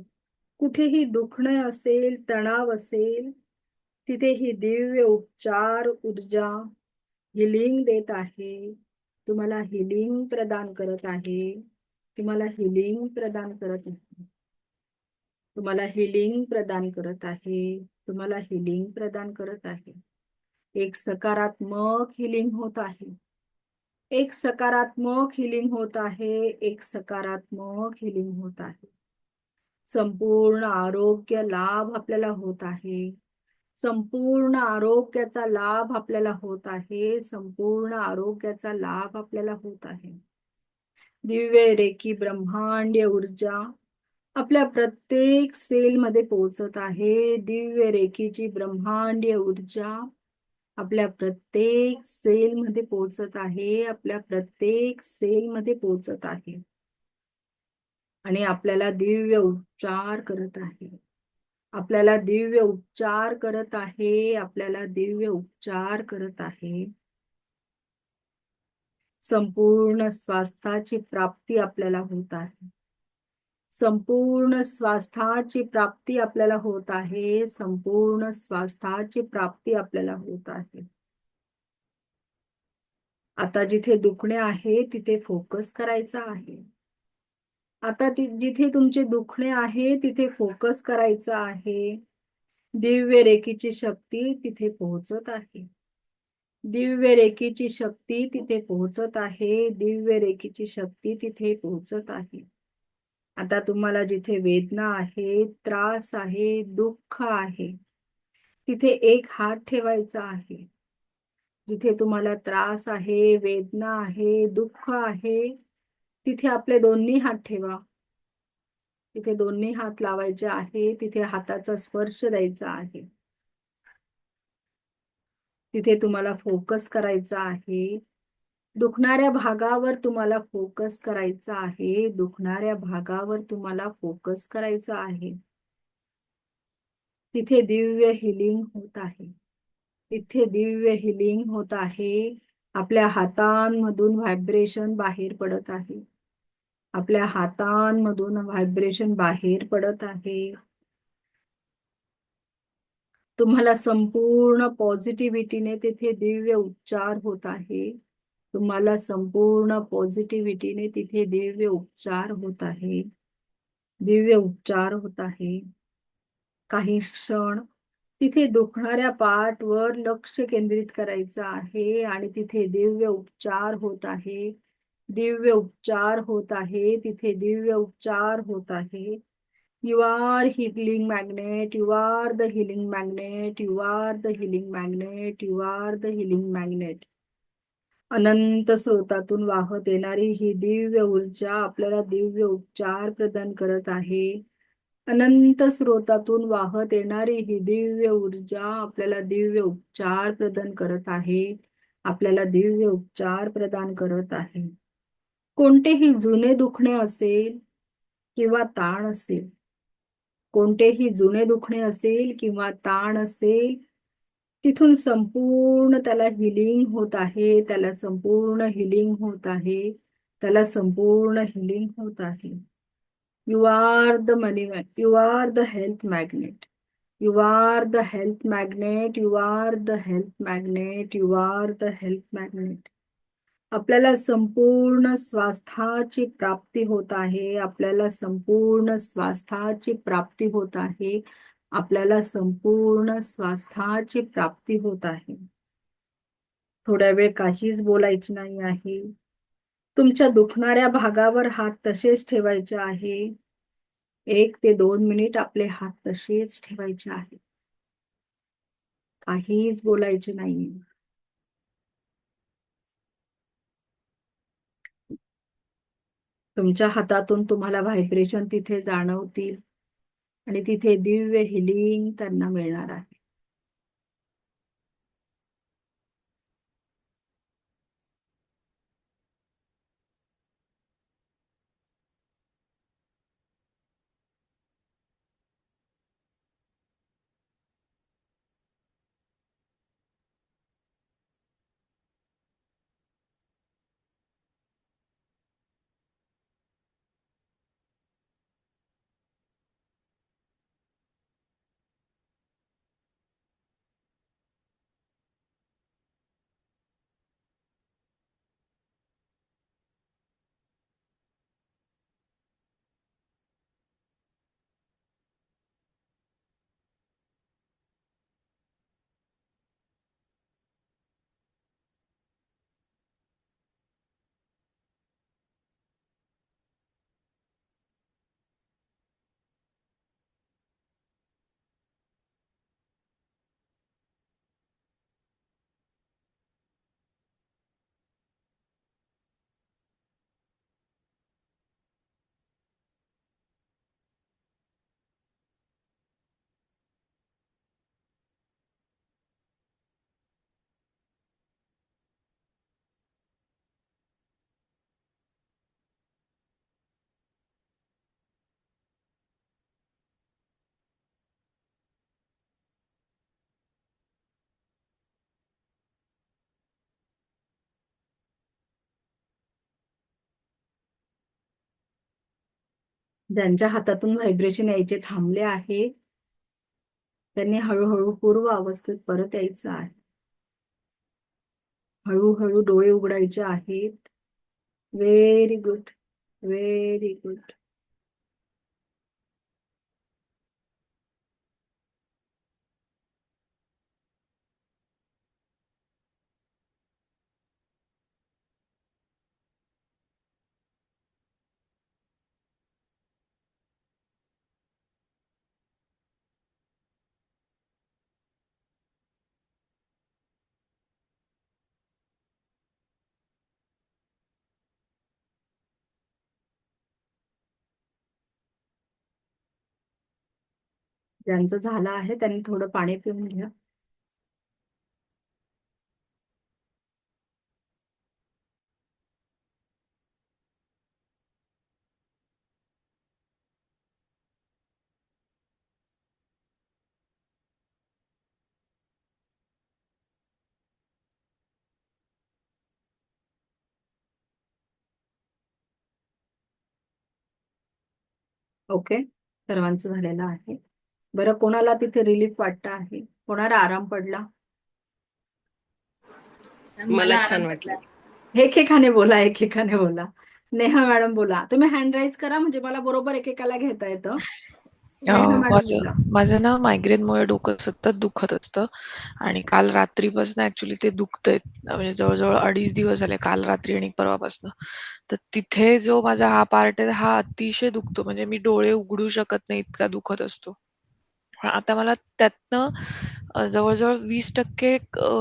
कुठेही दुखणे असेल, तणाव असेल, तिथे ही दिव्य उपचार ऊर्जा हिलिंग देत आहे. तुम्हाला हिलिंग प्रदान करत आहे. तुम्हाला हिलिंग प्रदान करत आहे. तुम्हाला हिलिंग प्रदान करत आहे. तुम्हाला हिलिंग प्रदान करत आहे. एक सकारात्मक हिलिंग होत आहे. एक सकारात्मक हिलिंग होत आहे. एक सकारात्मक हिलिंग होत आहे. संपूर्ण आरोग्य लाभ आपल्याला होत आहे. संपूर्ण आरोग्याचा लाभ आपल्याला होत आहे. संपूर्ण आरोग्याचा लाभ आपल्याला होत आहे. दिव्य रेखी ब्रह्मांडीय ऊर्जा आपल्या प्रत्येक सेलमध्ये पोहोचत आहे. दिव्य रेखीची ब्रह्मांडीय ऊर्जा आपल्या प्रत्येक सेलमध्ये पोहोचत आहे. आपल्या प्रत्येक सेलमध्ये पोहोचत आहे आणि आपल्याला दिव्य उपचार करत आहे. आपल्याला दिव्य उपचार करत आहे. आपल्याला दिव्य उपचार करत आहे. संपूर्ण स्वास्थ्याची प्राप्ती आपल्याला होत आहे. संपूर्ण स्वास्थ्याची प्राप्ती आपल्याला होत आहे. संपूर्ण स्वास्थ्याची प्राप्ती आपल्याला होत आहे. आता जिथे दुखणे आहे तिथे फोकस करायचा आहे. आता जिथे तुमचे दुखणे आहे तिथे फोकस करायचा आहे. दिव्य रेखीची शक्ती तिथे पोहोचत आहे. दिव्य रेखीची शक्ती तिथे पोहोचत आहे. दिव्य रेखीची शक्ती तिथे पोहोचत आहे. आता तुम्हाला जिथे वेदना आहे, त्रास आहे, दुःख आहे, तिथे एक हात ठेवायचा आहे. जिथे तुम्हाला त्रास आहे, वेदना आहे, दुःख आहे, तिथे आपले दोन्ही हात ठेवा. तिथे दोन्ही हात लावायचे आहे. तिथे हाताचा स्पर्श द्यायचा आहे. तिथे तुम्हाला फोकस करायचा आहे. दुखणाऱ्या भागावर तुम्हाला फोकस करायचा आहे. दुखणाऱ्या भागावर तुम्हाला फोकस करायचा आहे. तिथे दिव्य हिलिंग होत आहे. तिथे दिव्य हिलिंग होत आहे. आपल्या हातांमधून व्हायब्रेशन बाहेर पडत आहे. आपल्या हातांमधून व्हायब्रेशन बाहेर पडत आहे. तुम्हाला संपूर्ण पॉझिटिव्हिटीने तिथे दिव्य उपचार होत आहे. तुम्हाला संपूर्ण पॉझिटिव्हिटीने तिथे दिव्य उपचार होत आहे. दिव्य उपचार होत आहे. काही क्षण तिथे दुखणाऱ्या पार्टवर लक्ष केंद्रित करायचं आहे आणि तिथे दिव्य उपचार होत आहे. दिव्य उपचार होत आहे. तिथे दिव्य उपचार होत आहे. You are healing magnet. You are the healing magnet. You are the healing magnet. You are the healing magnet. अनंत स्रोतातून वाहत येणारी ही दिव्य ऊर्जा आपल्याला दिव्य उपचार प्रदान करत आहे. अनंत स्रोतातून वाहत येणारी ही दिव्य ऊर्जा आपल्याला दिव्य उपचार प्रदान करत आहे. आपल्याला दिव्य उपचार प्रदान करत आहे. कोणतेही जुने दुखणे असेल किंवा ताण असेल, कोणतेही जुने दुखणे असेल किंवा ताण असेल, तिथून संपूर्ण त्याला हिलिंग होत आहे, त्याला संपूर्ण हिलिंग होत आहे, त्याला संपूर्ण हिलिंग होत आहे. You are the money, you are the health magnet, you are the health magnet, you are the health magnet, you are the health magnet. आपल्याला संपूर्ण स्वास्थ्याची प्राप्ती होत आहे, आपल्याला संपूर्ण स्वास्थ्याची प्राप्ती होत आहे, आपल्याला संपूर्ण स्वास्थ्याची प्राप्ती होत आहे. थोड्या वेळ काहीच बोलायची नाही आहे. तुमच्या दुखणाऱ्या भागावर हात तसेच ठेवायचे आहे. 1 ते 2 मिनिट आपले हात तसेच ठेवायचे आहे. काहीच बोलायचे नाही. तुमच्या हातातून तुम्हाला व्हायब्रेशन तिथे जाणवतील आणि तिथे दिव्य हिलिंग त्यांना मिळणार आहे. ज्यांच्या हातातून व्हायब्रेशन यायचे थांबले आहे, त्यांनी हळूहळू पूर्व अवस्थेत परत यायचं आहे. हळूहळू डोळे उघडायचे आहेत. Very good, very good. ज्यांचं झालं आहे त्यांनी थोडं पाणी पिऊन घ्या. ओके, सर्वांचं झालेलं आहे. बरं, कोणाला तिथे रिलीफ वाटतं आहे? कोणाला आराम पडला? मला छान वाटलं. एकेकाने बोला, एकेकाने बोला. नेहा मॅडम बोला. तुम्ही हँड राईज करा म्हणजे मला बरोबर एकेकाला घेता येतं. नेहा मॅडम बोला. माझं ना मायग्रेनमुळे डोकं सतत दुखत असतं आणि काल रात्रीपासून ऍक्च्युली ते दुखतंय. म्हणजे जवळजवळ 2.5 दिवस झाले, काल रात्री आणि परवापासून. तर तिथे जो माझा हा पार्ट आहे हा अतिशय दुखतो, म्हणजे मी डोळे उघडू शकत नाही, इतका दुखत असतो. आता मला त्यातनं जवळजवळ 20%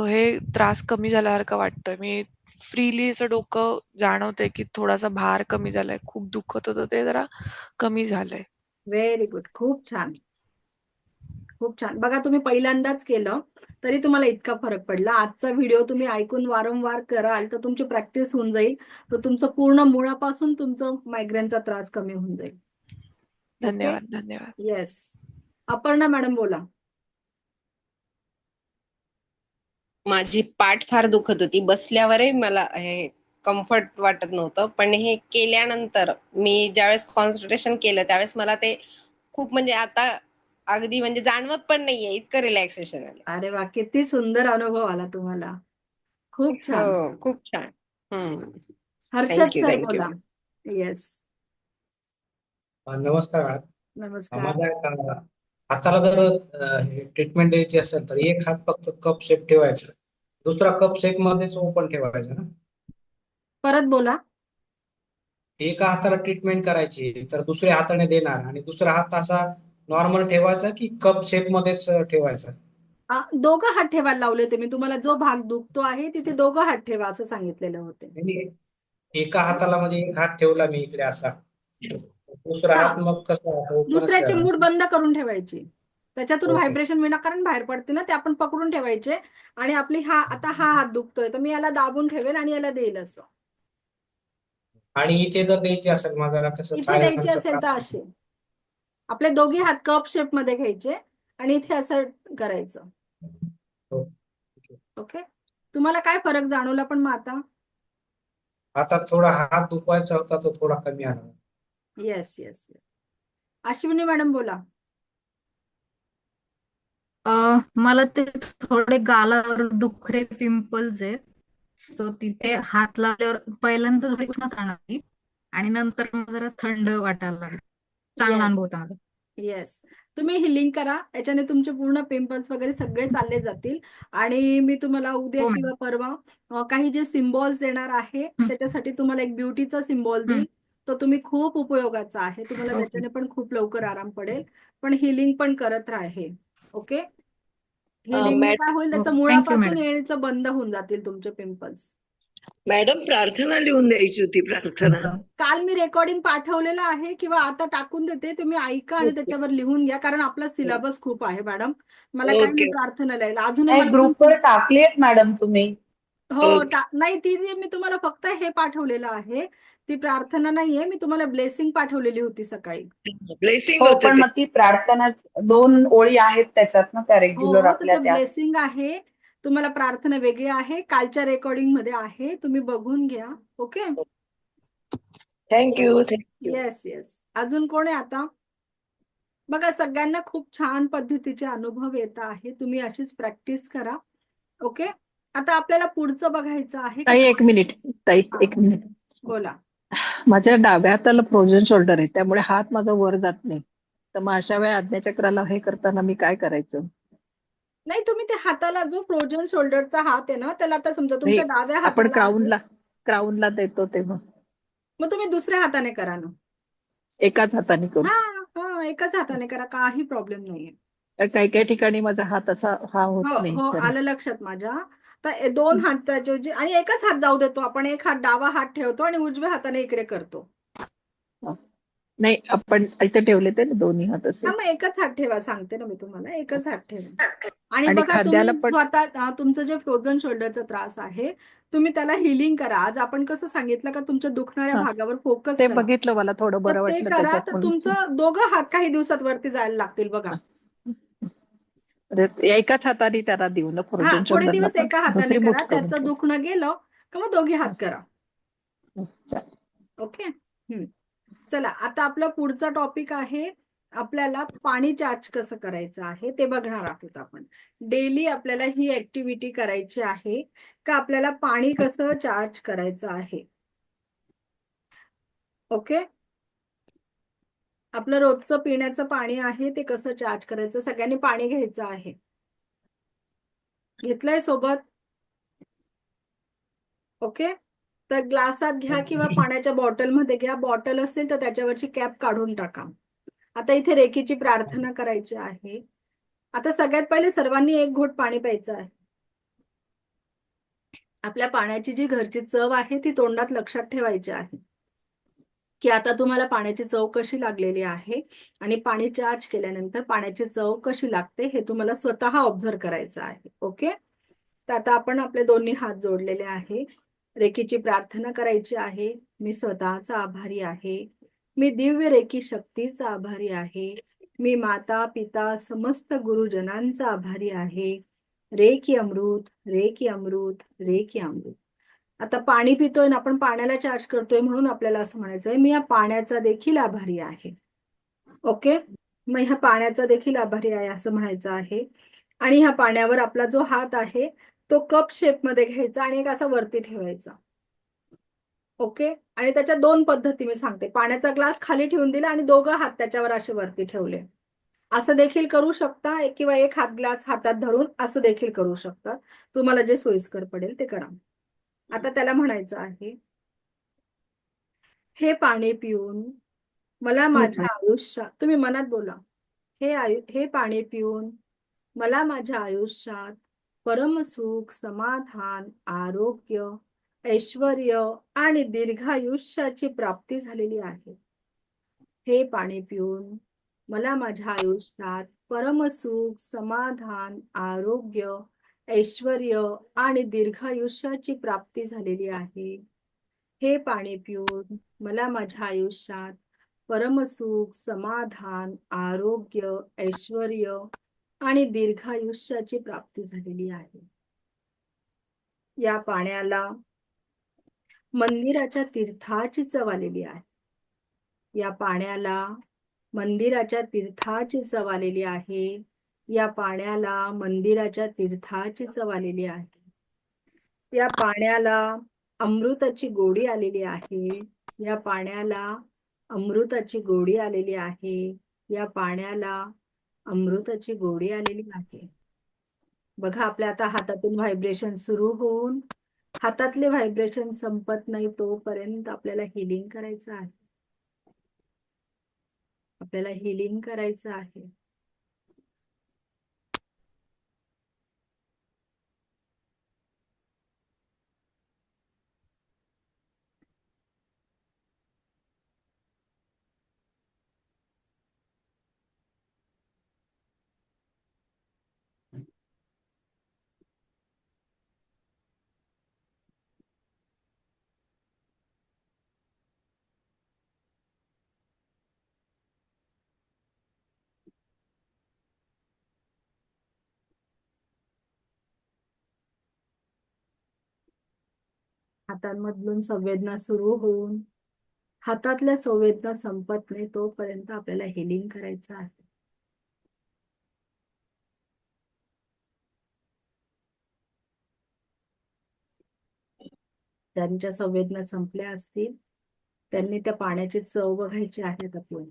हे त्रास कमी झाल्यासारखं वाटतंय. मी फ्रीली असं डोकं जाणवतंय की थोडासा भार कमी झालाय. खूप दुखत होतं ते जरा कमी झालंय. व्हेरी गुड, खूप छान, खूप छान. बघा, तुम्ही पहिल्यांदाच केलं तरी तुम्हाला इतका फरक पडला. आजचा व्हिडिओ तुम्ही ऐकून वारंवार कराल तर तुमची प्रॅक्टिस होऊन जाईल, तर तुमचं पूर्ण मुळापासून तुमचं मायग्रेनचा त्रास कमी होऊन जाईल. धन्यवाद, धन्यवाद. येस. अपर्णा मॅडम बोला. माझी पाठ फार दुखत होती. बसल्यावरही मला हे कम्फर्ट वाटत नव्हतं. पण हे केल्यानंतर मी ज्यावेळेस कॉन्सन्ट्रेशन केलं त्यावेळेस मला ते खूप म्हणजे आता अगदी म्हणजे जाणवत पण नाहीये इतकं रिलॅक्सेशन आलं. अरे वा, किती सुंदर अनुभव आला तुम्हाला. खूप छान. हो, खूप छान. Harshad thank you, sir thank you. बोला. येस, नमस्कार मॅडम. नमस्कार. माझ्या हाताला जर ट्रीटमेंट द्यायची असेल तर एक हात फक्त कप शेप ठेवायचा, दुसरा कप शेप मध्येच ओपन ठेवायचा ना. परत बोला. एका हाताला ट्रीटमेंट करायची तर दुसऱ्या हाताने देणार आणि दुसरा हात असा नॉर्मल ठेवायचा की कप शेप मध्येच ठेवायचा. दोघं हात ठेवायला लावले होते मी तुम्हाला. जो भाग दुखतो आहे तिथे दोघं हात ठेवा असं सांगितलेलं होते. आणि एका हाताला म्हणजे एक हात ठेवला मी इकडे असा, दुसरा हा, हात मग कसा ओपनच दुसऱ्याची ठेवला. मूठ बंद करून ठेवायची. त्याच्यातून ओके. व्हायब्रेशन विनाकारण बाहेर पडते ना, ते आपण पकडून ठेवायचे. आणि आपली आता हा हात दुखतोय तर मी याला दाबून ठेवेल आणि याला देईल असं. आणि इथे जर द्यायची असेल माझ्याला कसं इथे द्यायची थायरॉइडचं असेल तर त्रास असे आपले दोघे हात कप शेप मध्ये घ्यायचे आणि इथे असं करायचं. हो. ओके, तुम्हाला काय फरक जाणवला पण मग आता? आता थोडा हात दुखवायचा होता तो थोडा कमी आला. Yes yes. अश्विनी मॅडम बोला. मला ते थोडे गालावर दुखरे पिंपल्स आहेत. सो तिथे हात लावल्यावर पहिल्यांदा थोडी उष्णता जाणवली आणि नंतर मग जरा थंड वाटायला लागलं. चांगला येस अनुभव होता माझा. येस, तुम्ही हिलिंग करा. याच्याने तुमचे पूर्ण पिंपल्स वगैरे सगळे चालले जातील. आणि मी तुम्हाला उद्या हो किंवा परवा काही जे सिम्बॉल्स देणार आहे त्याच्यासाठी तुम्हाला एक ब्युटीचा सिम्बॉल मॅडम. देईल. तो तुम्ही खूप उपयोगाचा आहे. तुम्हाला ओके. त्याच्याने पण खूप लवकर आराम पडेल. पण हिलिंग पण करत राहे. ओके, हिलिंगने काय होईल, त्याचं ओके. थँक्यू मुळापासून मॅडम. येण्याचं बंद होऊन जातील तुमचे पिंपल्स. मॅडम प्रार्थना लिहून द्यायची होती प्रार्थना. काल मी रेकॉर्डिंग पाठवलेलं आहे किंवा आता टाकून देते, तुम्ही ऐका आणि त्याच्यावर लिहून घ्या. कारण आपला सिलेबस खूप आहे मॅडम. मला काय मी ओके. प्रार्थना लिहायला अजूनही नाही, मला ग्रुपवर टाकली आहेत मॅडम तुम्ही. हो ओके. नाही, ती मी तुम्हाला फक्त हे पाठवलेलं आहे. ती प्रार्थना नाहीये. मी तुम्हाला ब्लेसिंग पाठवलेली होती सकाळी. ब्लेसिंग हो, होते पण ते. मग ती प्रार्थना 2 ओळी आहेत त्याच्यात ना, त्या रेग्युलर हो, तर आपल्या ते त्या. ब्लेसिंग आहे. तुम्हाला प्रार्थना वेगळी आहे. कालच्या रेकॉर्डिंग मध्ये आहे, तुम्ही बघून घ्या. Okay. Thank you, thank you. Yes yes. अजून कोण आहे आता? बघा, सगळ्यांना खूप छान पद्धतीचे अनुभव येत आहे. तुम्ही अशीच प्रॅक्टिस करा. ओके, आता आपल्याला पुढचं बघायचं आहे. ताई एक मिनिट. ताई हा, एक मिनिट. बोला. माझ्या डाव्या हाताला फ्रोजन शोल्डर आहे, त्यामुळे हात माझा वर जात नाही. तर मग अशा वेळी आज्ञाचक्राला हे करताना मी काय करायचं? नाही, तुम्ही ते हाताला जो फ्रोजन शोल्डरचा हात आहे ना, त्याला आता समजा नाही, तुमच्या डाव्या आपण हाताला आहे, क्राऊनला देतो तेव्हा मग तुम्ही दुसऱ्या हाताने करा ना. एकाच हाताने करू. हा, एकाच हाताने करा, काही प्रॉब्लेम नाहीये. तर काही काही ठिकाणी माझा हात असा हा होत हो नाही. हो, जरा. आलं लक्षात माझ्या. तर 2 हाताचे आणि एकच हात जाऊ देतो आपण. एक हात डावा हात ठेवतो आणि उजव्या हाताने इकडे करतो. नाही, आपण इथे ठेवले ते ना दोन्ही हात असे. हा, मग एकच हात ठेवा. सांगते ना मी तुम्हाला, एकच हात ठेवा. आणि आणि बघा, खांद्याला तुम्ही पण स्वतः तुमचं जे फ्रोझन शोल्डरचा त्रास आहे, तुम्ही त्याला हिलिंग करा. आज आपण कसं सांगितलं का तुमच्या दुखणाऱ्या हा, भागावर फोकस ते करा. बघितलं, मला थोडं तर बरं ते वाटलं करा. त्याच्यात तर म्हणून. तुमचं दोघं हात काही दिवसात वरती जायला लागतील बघा. एकाच हाताने त्याला देऊ ना हा, फ्रोजन थोडे शोल्डरला दिवस पण एका हाताने दुसरी करा. मूठ करून त्याचं ठेव. दुखणं गेलं का मग दोघी हात करा. चालेल. ओके. चला, आता आपला पुढचा टॉपिक आहे. आपल्याला पाणी चार्ज कसं करायचं आहे ते बघणार आहोत आपण. डेली आपल्याला ही ऍक्टिव्हिटी करायची आहे का आपल्याला पाणी कसं चार्ज करायचं आहे. ओके, आपलं रोजचं पिण्याचं पाणी आहे ते कसं चार्ज करायचं. सगळ्यांनी पाणी घ्यायचं आहे. घेतलंय सोबत? ओके, तर ग्लासात घ्या किंवा पाण्याच्या बॉटलमध्ये घ्या. बॉटल असेल तर त्याच्यावरची कॅप काढून टाका. आता इथे रेकीची प्रार्थना करायची आहे. आता सगळ्यात पहिले सर्वांनी एक घोट पाणी प्यायचं आहे. आपल्या पाण्याची जी घरची चव आहे ती तोंडात लक्षात ठेवायची आहे की आता तुम्हाला पाण्याची चव कशी लागलेली आहे आणि पाणी चार्ज केल्यानंतर पाण्याची चव कशी लागते हे तुम्हाला स्वतः ऑब्झर्व करायचं आहे. ओके, तर आता आपण आपले दोन्ही हात जोडलेले आहे. रेकीची प्रार्थना करायची आहे. मी स्वतःचा आभारी आहे. मी दिव्य रेकी शक्तीचा आभारी आहे. मी माता पिता समस्त गुरुजनांचा आभारी आहे. रे की अमृत, रे की अमृत, रे की अमृत. आता पाणी पितोय ना आपण, पाण्याला चार्ज करतोय, म्हणून आपल्याला असं म्हणायचंय मी या पाण्याचा देखील आभारी आहे. ओके, मग ह्या पाण्याचा देखील आभारी आहे असं म्हणायचं आहे. आणि ह्या पाण्यावर आपला जो हात आहे तो कप शेप मध्ये घ्यायचा आणि एक असा वरती ठेवायचा. ओके, आणि त्याच्या दोन पद्धती मी सांगते. पाण्याचा ग्लास खाली ठेवून दिला आणि दोघं हात त्याच्यावर असे वरती ठेवले. असं देखील करू शकता, किंवा एक हात ग्लास हातात धरून असं देखील करू शकता. तुम्हाला जे सोयीस्कर पडेल ते करा. आता त्याला म्हणायचं आहे, हे पाणी पिऊन मला माझ्या आयुष्यात, तुम्ही मनात बोला, हे पाणी पिऊन मला माझ्या आयुष्यात परमसुख, समाधान, आरोग्य, ऐश्वर्य आणि दीर्घायुष्याची प्राप्ती झालेली आहे. हे पाणी पिऊन मला माझ्या आयुष्यात परमसुख, समाधान, आरोग्य, ऐश्वर्य आणि दीर्घायुष्याची प्राप्ती झालेली आहे. हे पाणी पिऊन मला माझ्या आयुष्यात परमसुख, समाधान, आरोग्य, ऐश्वर्य आणि दीर्घायुष्याची प्राप्ती झालेली आहे. या पाण्याला मंदिराच्या तीर्थाची चव आलेली आहे. या पाण्याला मंदिराच्या तीर्थाची चव आलेली आहे. या पाण्याला मंदिराच्या तीर्थाची चव आलेली आहे. या पाण्याला अमृताची गोडी आलेली आहे. या पाण्याला अमृताची गोडी आलेली आहे. या पाण्याला अमृताची गोडी आलेली आहे. बघा, आपल्या आता हातातून व्हायब्रेशन सुरू होऊन हातातले व्हायब्रेशन संपत नाही तोपर्यंत आपल्याला हिलिंग करायचं आहे. आपल्याला हिलिंग करायचं आहे. हातांमधून संवेदना सुरू होऊन हातातल्या संवेदना संपत नाही तोपर्यंत आपल्याला हिलिंग करायचं आहे. त्यांच्या संवेदना संपल्या असतील त्यांनी त्या पाण्याची चव बघायची आहे आपल्याला.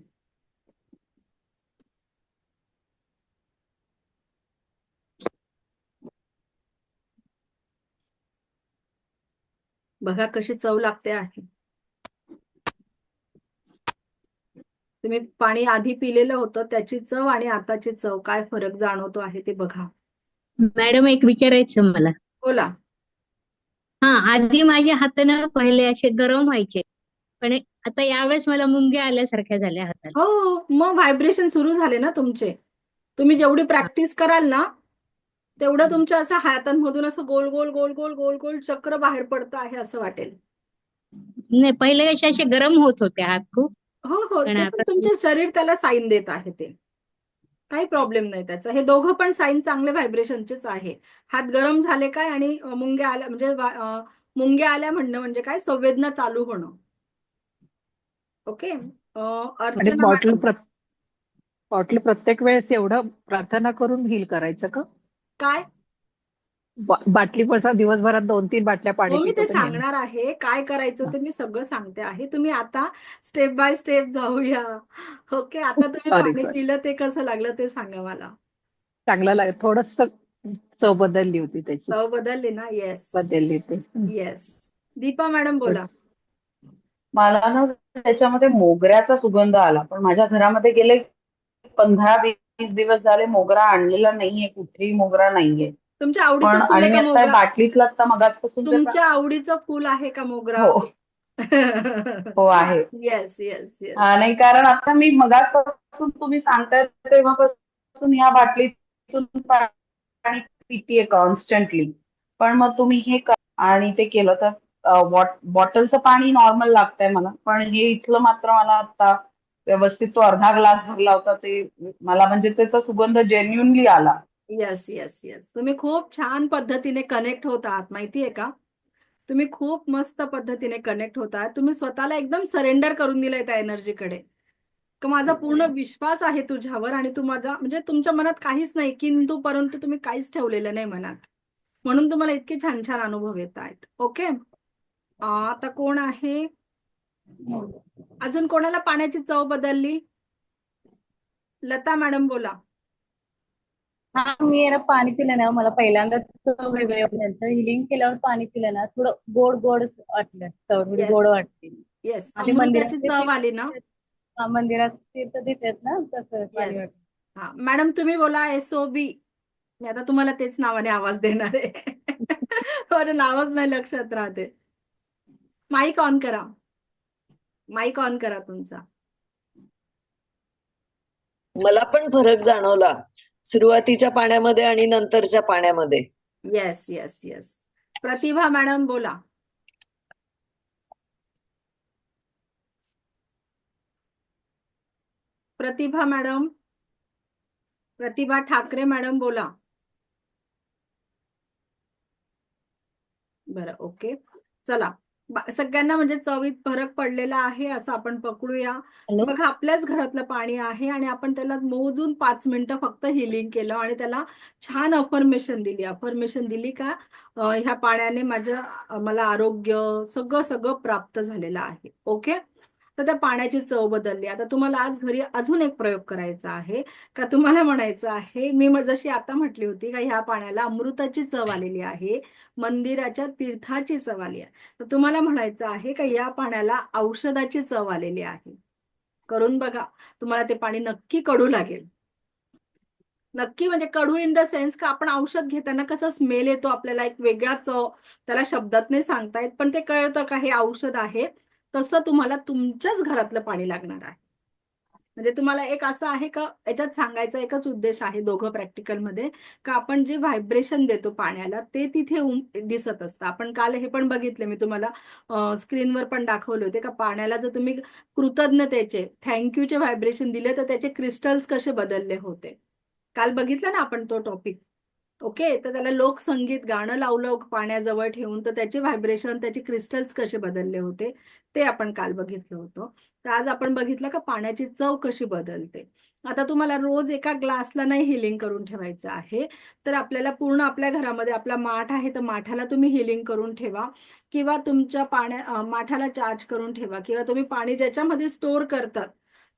बघा कशी चव लागते आहे. तुम्ही पाणी आधी पिलेलं होतं त्याची चव आणि आताची चव काय फरक जाणवतो आहे ते बघा. मॅडम, एक विचारायचं मला. बोला. आधी माझ्या हातानं पहिले असे गरम व्हायचे, पण आता यावेळेस मला मुंग्या आल्यासारख्या झाल्या हाताला. हो, मग व्हायब्रेशन सुरू झाले ना तुमचे. तुम्ही जेवढी प्रॅक्टिस कराल ना तेवढं तुमच्या असं हातांमधून असं गोल गोल गोल गोल गोल गोल चक्र बाहेर पडतं आहे असं वाटेल. नाही, पहिले असे गरम होत होते हात खूप. हो हो, पण ते आता पण तुमचे शरीर त्याला साईन देत आहे. ते काही प्रॉब्लेम नाही त्याचा. हे दोघं पण साईन चांगले व्हायब्रेशनचेच आहे. हात गरम झाले काय आणि मुंग्या आल्या म्हणजे मुंग्या आल्या म्हणणं म्हणजे काय, संवेदना चालू होणं. ओके. आणि अर्चना मॅडम, बॉटल प्रत्येक वेळेस एवढं प्रार्थना करून हील करायचं का? काय बाटली पण दिवसभरात 2-3 बाटल्या पाणी हो मी पितो ते तर नेहमी. सांगणार आहे. काय करायचं ते मी सगळं सांगते आहे. तुम्ही आता स्टेप बाय स्टेप जाऊया. ओके, आता तुम्ही सॉरी पाणी सॉरी, पिलं ते कसं लागलं ते सांगा मला. चांगलं लागेल. थोडस चव बदलली होती त्याची, चव बदलली ना? येस बदलली होती. येस. दीपा मॅडम बोला. मला ना त्याच्यामध्ये मोगऱ्याचा सुगंध आला, पण माझ्या घरामध्ये गेले 15-20 दिवस झाले मोगरा आणलेला नाहीये, कुठेही मोगरा नाहीये. तुमच्या पण आवडीचं फुल आणि आहे मी का आता मोगरा? बाटलीतलं आता मगाचपासून तुमच्या आवडीचं फुल आहे का मोगरा? हो हो आहे. Yes yes yes. नाही, कारण आता मी मगाचपासून तुम्ही सांगताय तेव्हापासून या बाटलीतून पाणी पितीये कॉन्स्टंटली. पण मग तुम्ही हे आणि ते केलं तर बॉटलचं पाणी नॉर्मल लागतंय मला, पण हे इथलं मात्र मला आता व्यवस्थित तो अर्धा ग्लास भरला होता ते मला म्हणजे त्याचा सुगंध जेन्युनली आला. येस येस येस, तुम्ही खूप छान पद्धतीने कनेक्ट होत आहात माहितीये का. तुम्ही खूप मस्त पद्धतीने कनेक्ट होत आहात. तुम्ही स्वतःला एकदम सरेंडर करून दिलंय त्या एनर्जीकडे. का माझा पूर्ण विश्वास आहे तुझ्यावर आणि तू माझा म्हणजे तुमच्या मनात काहीच नाही किंतु परंतु तुम्ही काहीच ठेवलेलं नाही मनात. म्हणून तुम्हाला इतके छान छान अनुभव येत आहेत. ओके. आता कोण आहे अजून, कोणाला पाण्याची चव बदलली? लता मॅडम बोला. हा मी आहे ना पाणी पिलं ना मला पहिल्यांदा चव वेगळी वाटली. हिलिंग केल्यावर पाणी पिलं ना थोडं गोड गोड वाटलं, चव थोडी येस गोड वाटते. येस, आणि मंदिरात अमृताची चव आली ना. मंदिरात तीर्थ देतात ना तसं पाणी येस. वाटतं. हा मॅडम तुम्ही बोला SOB. मी आता तुम्हाला तेच नावाने आवाज देणार आहे. माझं नावच नाही लक्षात राहते. माईक ऑन करा, माईक ऑन करा तुमचा. मला पण फरक जाणवला सुरुवातीच्या पाण्यामध्ये आणि नंतरच्या पाण्यामध्ये. Yes yes yes. Pratibha madam बोला. प्रतिभा मॅडम, प्रतिभा ठाकरे मॅडम बोला. बरं ओके. चला सगळ्यांना म्हणजे चवीत फरक पडलेला आहे असं आपण पकडूया. बघा आपल्याच घरातलं पाणी आहे आणि आपण त्याला मोजून 5 मिनिटं फक्त हिलिंग केलं आणि त्याला छान अफर्मेशन दिली. अफर्मेशन दिली का ह्या पाण्याने मला आरोग्य सगळं सगळं प्राप्त झालेलं आहे. ओके. तर त्या पाण्याची चव बदलली. आता तुम्हाला आज घरी अजून एक प्रयोग करायचा आहे. का तुम्हाला म्हणायचं आहे मी जशी आता म्हटली होती का ह्या पाण्याला अमृताची चव आलेली आहे, मंदिराच्या तीर्थाची चव आली आहे. तर तुम्हाला म्हणायचं आहे का या पाण्याला औषधाची चव आलेली आहे. करून बघा, तुम्हाला ते पाणी नक्की कडू लागेल. नक्की म्हणजे कडू इन द सेन्स का आपण औषध घेताना कसं स्मेल येतो आपल्याला, एक वेगळा चव, त्याला शब्दात नाही सांगता येत पण ते कळतं का हे औषध आहे. तसं तुम्हाला तुमच्याच घरातलं पाणी लागणार आहे. म्हणजे तुम्हाला एक असं आहे का याच्यात सांगायचा एकच उद्देश आहे दोघं प्रॅक्टिकल मध्ये, का आपण जे व्हायब्रेशन देतो पाण्याला ते तिथे दिसत असतं. आपण काल हे पण बघितले, मी तुम्हाला स्क्रीनवर पण दाखवले होते का पाण्याला जर तुम्ही कृतज्ञतेचे थँक्यूचे व्हायब्रेशन दिले तर त्याचे क्रिस्टल्स कसे बदलले होते. काल बघितलं ना आपण तो टॉपिक. ओके. तर त्याला लोकसंगीत गाणं लावलं पाण्याजवळ ठेवून तर त्याचे व्हायब्रेशन, त्याचे क्रिस्टल्स कसे बदलले होते ते आपण काल बघितलं होतं. तर आज आपण बघितलं का पाण्याची चव कशी बदलते. आता तुम्हाला रोज एका ग्लासला नाही हिलिंग करून ठेवायचं आहे, तर आपल्याला पूर्ण आपल्या घरामध्ये आपला माठ आहे तर माठाला तुम्ही हिलिंग करून ठेवा किंवा तुमच्या माठाला चार्ज करून ठेवा किंवा तुम्ही पाणी ज्याच्यामध्ये स्टोअर करतात,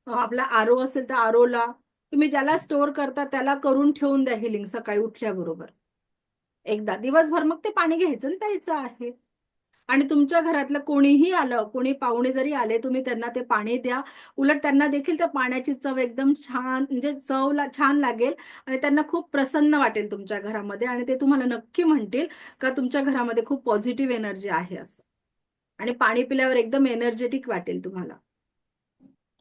आपला आरो असेल तर आरोला तुम्ही ज्याला स्टोअर करता त्याला करून ठेवून द्या हिलिंग सकाळी उठल्याबरोबर एकदा दिवसभर. मग ते पाणी घ्यायचं आणि प्यायचं आहे. आणि तुमच्या घरातलं कोणीही आलं, कोणी पाहुणे जरी आले, तुम्ही त्यांना ते पाणी द्या. उलट त्यांना देखील त्या पाण्याची चव एकदम छान म्हणजे चवला छान लागेल आणि त्यांना खूप प्रसन्न वाटेल तुमच्या घरामध्ये आणि ते तुम्हाला नक्की म्हणतील का तुमच्या घरामध्ये खूप पॉझिटिव्ह एनर्जी आहे असं. आणि पाणी पिल्यावर एकदम एनर्जेटिक वाटेल तुम्हाला.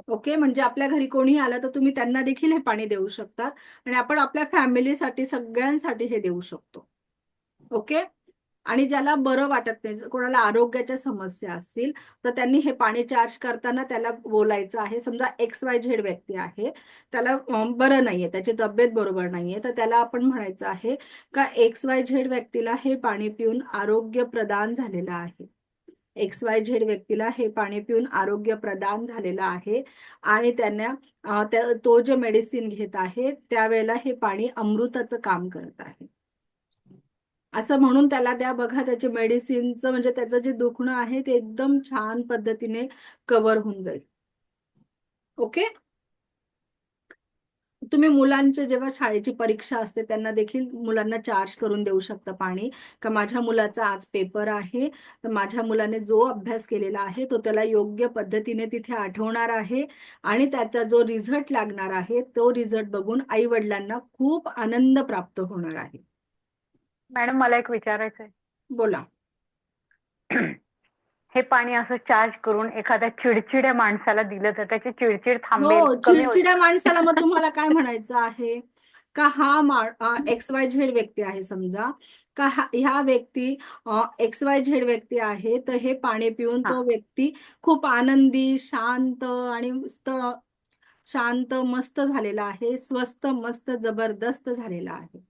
ओके. म्हणजे आपल्या घरी कोणी आलं तर तुम्ही त्यांना देखील हे पाणी देऊ शकतात आणि आपण आपल्या फॅमिलीसाठी सगळ्यांसाठी हे देऊ शकतो. ओके. आणि ज्याला बरं वाटत नाही, कोणाला आरोग्याच्या समस्या असतील तर त्यांनी हे पाणी चार्ज करताना त्याला बोलायचं आहे. समजा XYZ व्यक्ती आहे, त्याला बरं नाहीये, त्याची तब्येत बरोबर नाहीये, तर त्याला आपण म्हणायचं आहे का XYZ व्यक्तीला हे पाणी पिऊन आरोग्य प्रदान झालेलं आहे. XYZ व्यक्तीला हे पाणी पिऊन आरोग्य प्रदान झालेलं आहे आणि त्यांना तो जे मेडिसिन घेत आहे त्यावेळेला हे पाणी अमृताचं काम करत आहे असं म्हणून त्याला द्या. बघा त्याचे मेडिसिनचं म्हणजे त्याचं जे दुखणं आहे ते एकदम छान पद्धतीने कव्हर होऊन जाईल. ओके. तुम्ही मुलांचे जेव्हा शाळेची परीक्षा असते त्यांना देखील मुलांना चार्ज करून देऊ शकता पाणी, का माझ्या मुलाचा आज पेपर आहे तर माझ्या मुलाने जो अभ्यास केलेला आहे तो त्याला योग्य पद्धतीने तिथे आठवणार आहे आणि त्याचा जो रिझल्ट लागणार आहे तो रिझल्ट बघून आई वडिलांना खूप आनंद प्राप्त होणार आहे. मॅडम मला एक विचारायचं आहे. बोला. हे पाणी असं चार्ज करून एखाद्या चिडचिड्या माणसाला दिलं तर त्याची चिडचिड थांबेल, हो, कमी होईल? चिडचिड्या माणसाला मग तुम्हाला काय म्हणायचं आहे का हा XYZ व्यक्ती आहे समजा का ह्या व्यक्ती XYZ व्यक्ती आहे तर हे पाणी पिऊन तो व्यक्ती खूप आनंदी, शांत आणि शांत मस्त झालेला आहे, स्वस्थ मस्त जबरदस्त झालेला आहे.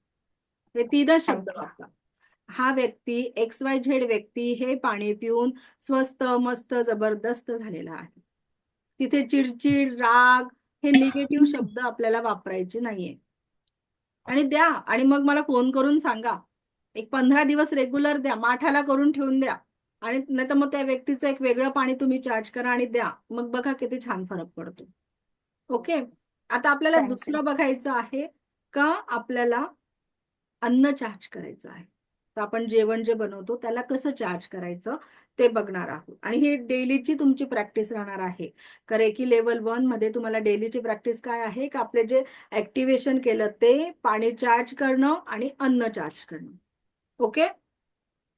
हे तीनच शब्द वापरा. हा व्यक्ती XYZ व्यक्ती हे पाणी पिऊन स्वस्त मस्त जबरदस्त झालेला आहे. तिथे चिडचिड राग हे निगेटिव्ह शब्द आपल्याला वापरायचे नाहीये. आणि द्या, आणि मग मला फोन करून सांगा. एक 15 दिवस रेग्युलर द्या, माठाला करून ठेवून द्या, आणि नाही तर मग त्या व्यक्तीचं एक वेगळं पाणी तुम्ही चार्ज करा आणि द्या. मग बघा किती छान फरक पडतो. ओके. आता आपल्याला थँक्यू. दुसरं बघायचं आहे का आपल्याला अन्न चार्ज करायचं आहे. तर आपण जेवण जे बनवतो त्याला कसं चार्ज करायचं ते बघणार आहोत. आणि ही डेलीची तुमची प्रॅक्टिस राहणार आहे. कारण की लेवल 1 मध्ये तुम्हाला डेलीची प्रॅक्टिस काय आहे का आपले जे ऍक्टिव्हेशन केलं ते पाणी चार्ज करणं आणि अन्न चार्ज करणं. ओके.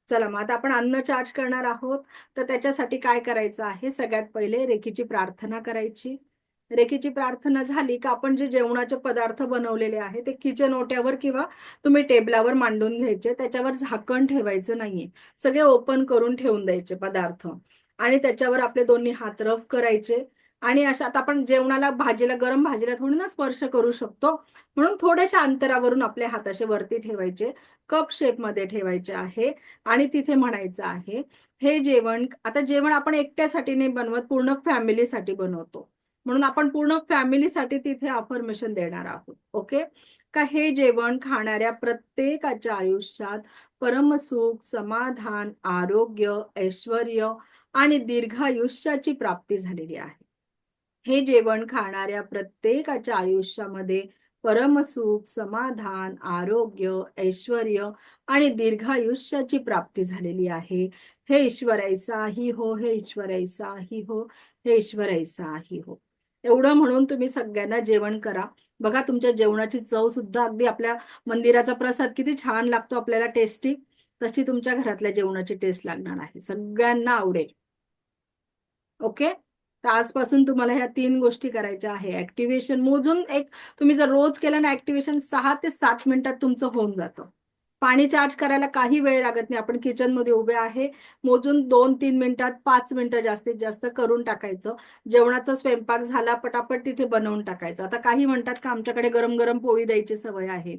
चला मग आता आपण अन्न चार्ज करणार आहोत. तर त्याच्यासाठी काय करायचं आहे, सगळ्यात पहिले रेखीची प्रार्थना करायची. रेखीची प्रार्थना झाली का आपण जे जेवणाचे पदार्थ बनवलेले आहे ते किचन ओट्यावर किंवा तुम्ही टेबलावर मांडून घ्यायचे. त्याच्यावर झाकण ठेवायचं नाहीये. सगळे ओपन करून ठेवून द्यायचे पदार्थ, आणि त्याच्यावर आपले दोन्ही हात रब करायचे. आणि अशा आता आपण जेवणाला भाजीला गरम भाजीला थोडी ना स्पर्श करू शकतो, म्हणून थोड्याशा अंतरावरून आपले हात असे वरती ठेवायचे, कप शेप मध्ये ठेवायचे आहे. आणि तिथे म्हणायचं आहे हे जेवण, आता जेवण आपण एकट्यासाठी नाही बनवत, पूर्ण फॅमिलीसाठी बनवतो. म्हणून आपण पूर्ण फॅमिलीसाठी तिथे अफर्मेशन देणार आहोत. ओके. का हे जेवण खाणाऱ्या प्रत्येकाच्या आयुष्यात परमसुख, समाधान, आरोग्य, ऐश्वर्य आणि दीर्घायुष्याची प्राप्ती झालेली आहे. हे जेवण खाणाऱ्या प्रत्येकाच्या आयुष्यामध्ये परमसुख, समाधान, आरोग्य, ऐश्वर्य आणि दीर्घायुष्याची प्राप्ती झालेली आहे. हे ईश्वरायसाही हो, हे ईश्वरायसाही हो, हे ईश्वरायसाही हो. एवढं म्हणून तुम्ही सगळ्यांना जेवण करा. बघा तुमच्या जेवणाची चव सुद्धा अगदी आपल्या मंदिराचा प्रसाद किती छान लागतो आपल्याला टेस्टी, तशी तुमच्या घरातल्या जेवणाची टेस्ट लागणार आहे. सगळ्यांना आवडेल. ओके. तर आजपासून तुम्हाला ह्या 3 गोष्टी करायच्या आहे. ऍक्टिव्हेशन मोजून एक तुम्ही जर रोज केलं ना ऍक्टिव्हेशन 6 ते 7 मिनिटात तुमचं होऊन जातं. पाणी चार्ज करायला काही वेळ लागत नाही. आपण किचन मध्ये उभे आहे, मोजून 2-3 मिनिटात 5 मिनिटं जास्तीत जास्त करून टाकायचं. जेवणाचा स्वयंपाक झाला पटापट तिथे बनवून टाकायचं. आता काही म्हणतात का आमच्याकडे गरम गरम पोळी द्यायची सवय आहे.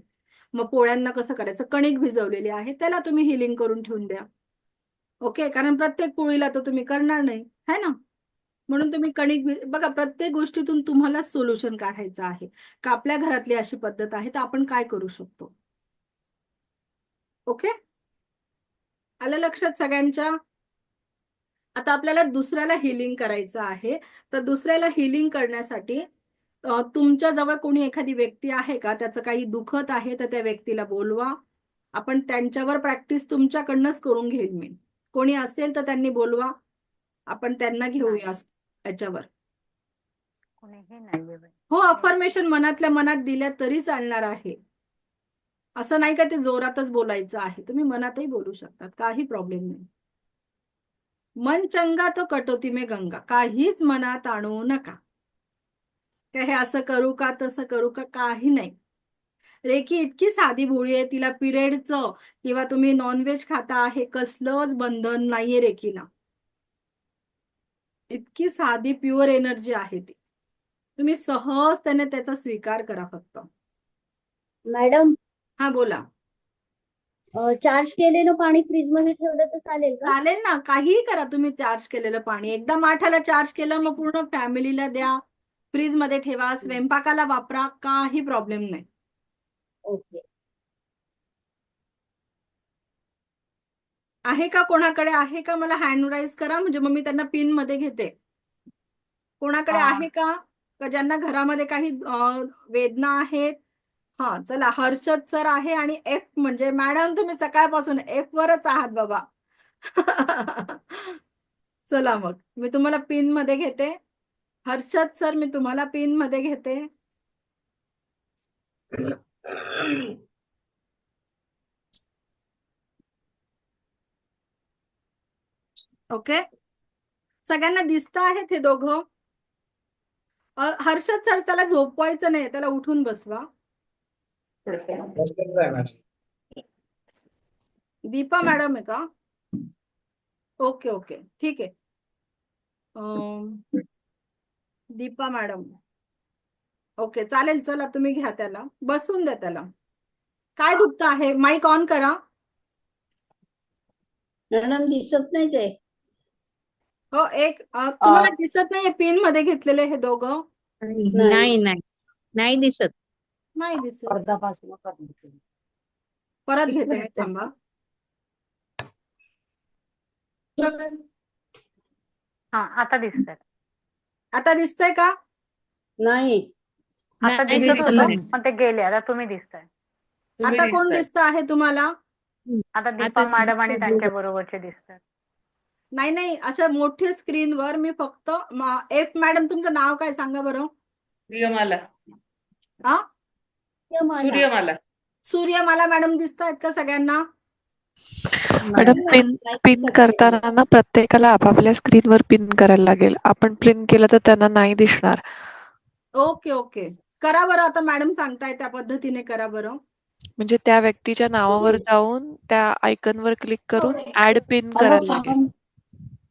मग पोळ्यांना कसं करायचं, कणिक भिजवलेली आहे त्याला तुम्ही हिलिंग करून ठेवून द्या. ओके. कारण प्रत्येक पोळीला तर तुम्ही करणार नाही, है ना. म्हणून तुम्ही कणिक बघा, प्रत्येक गोष्टीतून तुम्हाला सोल्युशन काढायचं आहे का आपल्या घरातली अशी पद्धत आहे तर आपण काय करू शकतो. ओके. आलं लक्षात सगळ्यांच्या. आता आपल्याला दुसऱ्याला हिलिंग करायचं आहे. तर दुसऱ्याला हिलिंग करण्यासाठी तुमच्या जवळ कोणी एखादी व्यक्ती आहे का, त्याचं काही दुखत आहे तर त्या व्यक्तीला बोलवा. आपण त्यांच्यावर प्रॅक्टिस तुमच्याकडनंच करून घेईल मी. कोणी असेल तर त्यांनी बोलवा, आपण त्यांना घेऊया याच्यावर. कोणीही नाहीये बाई. हो, अफर्मेशन मनातल्या मनात दिल्या तरी चालणार आहे. असं नाही का ते जोरातच बोलायचं आहे, तुम्ही मनातही बोलू शकतात, काही प्रॉब्लेम नाही. मन चंगा तो कटोती में गंगा. काहीच मनात आणू नका. काय हे असं करू का तसं करू का, काही नाही. रेखी इतकी साधी भोळी आहे, तिला पिरियडचं किंवा तुम्ही नॉनव्हेज खाता आहे कसलंच बंधन नाहीये रेखीला. इतकी साधी प्युअर एनर्जी आहे ती. तुम्ही सहज त्याने त्याचा स्वीकार करा फक्त. मॅडम, हा बोला. चार्ज केलेलं पाणी फ्रीज मध्ये ठेवलं तर चालेल का? चालेल ना, काहीही करा तुम्ही. चार्ज केलेलं पाणी एकदा माठाला चार्ज केलं मग पूर्ण फॅमिलीला द्या, फ्रीज मध्ये ठेवा, स्वयंपाकाला वापरा, काही प्रॉब्लेम नाही. ओके. आहे का कोणाकडे, आहे का? मला हँड राईज करा म्हणजे मग मी त्यांना पिन मध्ये घेते. कोणाकडे आहे का ज्यांना घरामध्ये काही वेदना आहेत? हा चला, हर्षद सर आहे. आणि एफ म्हणजे मॅडम तुम्ही सकाळपासून एफ वरच आहात बाबा. चला मग मी तुम्हाला पिन मध्ये घेते. हर्षद सर मी तुम्हाला पिन मध्ये घेते. ओके. सगळ्यांना दिसत आहेत हे दोघं? हर्षद सर त्याला झोपवायचं नाही, त्याला उठून बसवा. दीपा मॅडम आहे का? ओके ओके ठीक आहे. दीपा मॅडम ओके चालेल. चला तुम्ही घ्या, त्याला बसून द्या त्याला. काय दुखतं आहे? माईक ऑन करा. मॅडम दिसत नाही ते. हो तुम्हाला दिसत नाहीये पिन मध्ये घेतलेले हे दोघं? नाही नाही नाही दिसत. नाही दिसत. अर्धापासून परत घेते मी, थांबा. हा आता दिसतंय. आता दिसतंय का? नाही. आता नाही दिसत दिसत होतं नाही. पण ते गेले. आता तुम्ही दिसताय. आता कोण दिसत आहे तुम्हाला? आता दीपा मॅडम आणि त्यांच्या बरोबरचे दिसतात. नाही नाही, अशा मोठ्या स्क्रीनवर मी फक्त एफ मॅडम, तुमचं नाव काय सांगा बरं? सूर्यमाला. हा, सूर्यमाला. सूर्यमाला मॅडम दिसत आहेत का सगळ्यांना? मॅडम पिन करताना ना प्रत्येकाला आपापल्या स्क्रीनवर पिन करायला लागेल. आपण पिन केलं तर त्यांना नाही दिसणार. ओके ओके, करा बरं. आता मॅडम सांगताय त्या पद्धतीने करा बरं. म्हणजे त्या व्यक्तीच्या नावावर जाऊन त्या आयकॉनवर क्लिक करून ऍड पिन करायला लागेल.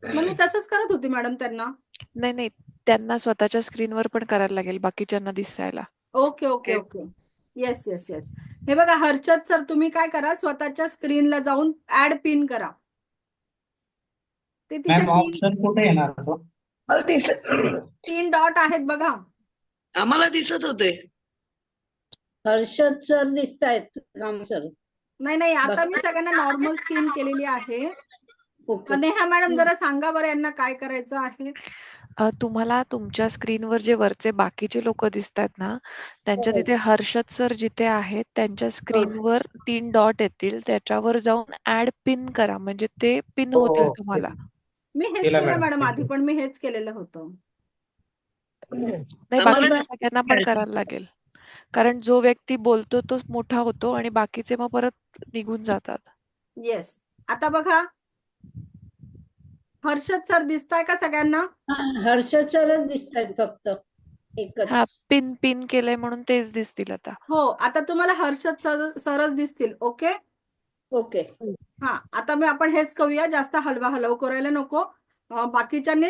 मग मी तसंच करत होती मॅडम त्यांना. नाही नाही, त्यांना स्वतःच्या स्क्रीनवर पण करायला लागेल बाकीच्यांना दिसायला. Okay okay okay, yes yes yes. हे बघा हर्षद सर, तुम्ही काय करा, स्वतःच्या स्क्रीनला जाऊन ऍड पिन करा. ते तिथे मॅम ऑप्शन कुठे येणार तो? मला दिसत 3 डॉट आहेत बघा. आम्हाला दिसत होते. हर्षद सर दिसत आहेत, राम सर. नाही नाही, आता मी सगळ्यांना नॉर्मल स्क्रीन केलेली आहे. नेहा मॅडम जरा सांगा बरं यांना काय करायचं आहे. तुम्हाला तुमच्या स्क्रीनवर जे वरचे बाकीचे लोक दिसतात ना, त्यांच्या तिथे हर्षद सर जिथे आहेत त्यांच्या स्क्रीनवर 3 डॉट येतील. त्याच्यावर जाऊन ऍड पिन करा, म्हणजे ते पिन होतील तुम्हाला. मी हेच केलं मॅडम आधी, पण मी हेच केलेलं होतं. नाही, बाकीच्या सगळ्यांना पण करायला लागेल. कारण जो व्यक्ती बोलतो तो मोठा होतो आणि बाकीचे मग परत निघून जातात. येस, आता बघा हर्षद सर दिसताय का सगळ्यांना? हर्षद सरच दिसत आहेत फक्त एकच. हा, पिन पिन केलंय म्हणून तेच दिसतील आता. हो, आता तुम्हाला हर्षद सरच दिसतील. Okay okay. हा, आता आपण हेच करूया, जास्त हलवा हलव करायला नको. बाकीच्याने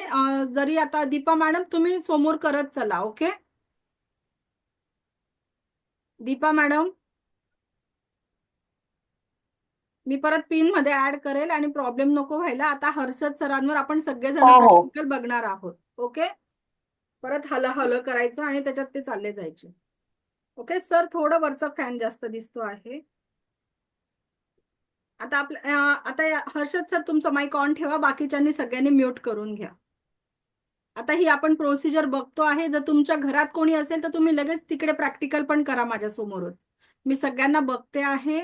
जरी आता दीपा मॅडम तुम्ही समोर करत चला. ओके दीपा मॅडम, मी परत पिन मध्ये ऍड करेल आणि प्रॉब्लेम नको व्हायला. आता हर्षद सरांवर आपण सगळेजण प्रॅक्टिकल बघणार आहोत. ओके, परत हल करायचं आणि त्याच्यात ते चालले जायचे. ओके सर, थोडं वरचा फॅन जास्त दिसतो आहे. आता आता हर्षद सर तुमचं माईक ऑन ठेवा, बाकीच्यांनी सगळ्यांनी म्यूट करून घ्या. आता ही आपण प्रोसिजर बघतो आहे. जर तुमच्या घरात कोणी असेल तर तुम्ही लगेच तिकडे प्रॅक्टिकल पण करा माझ्या समोरच. मी सगळ्यांना बघते आहे.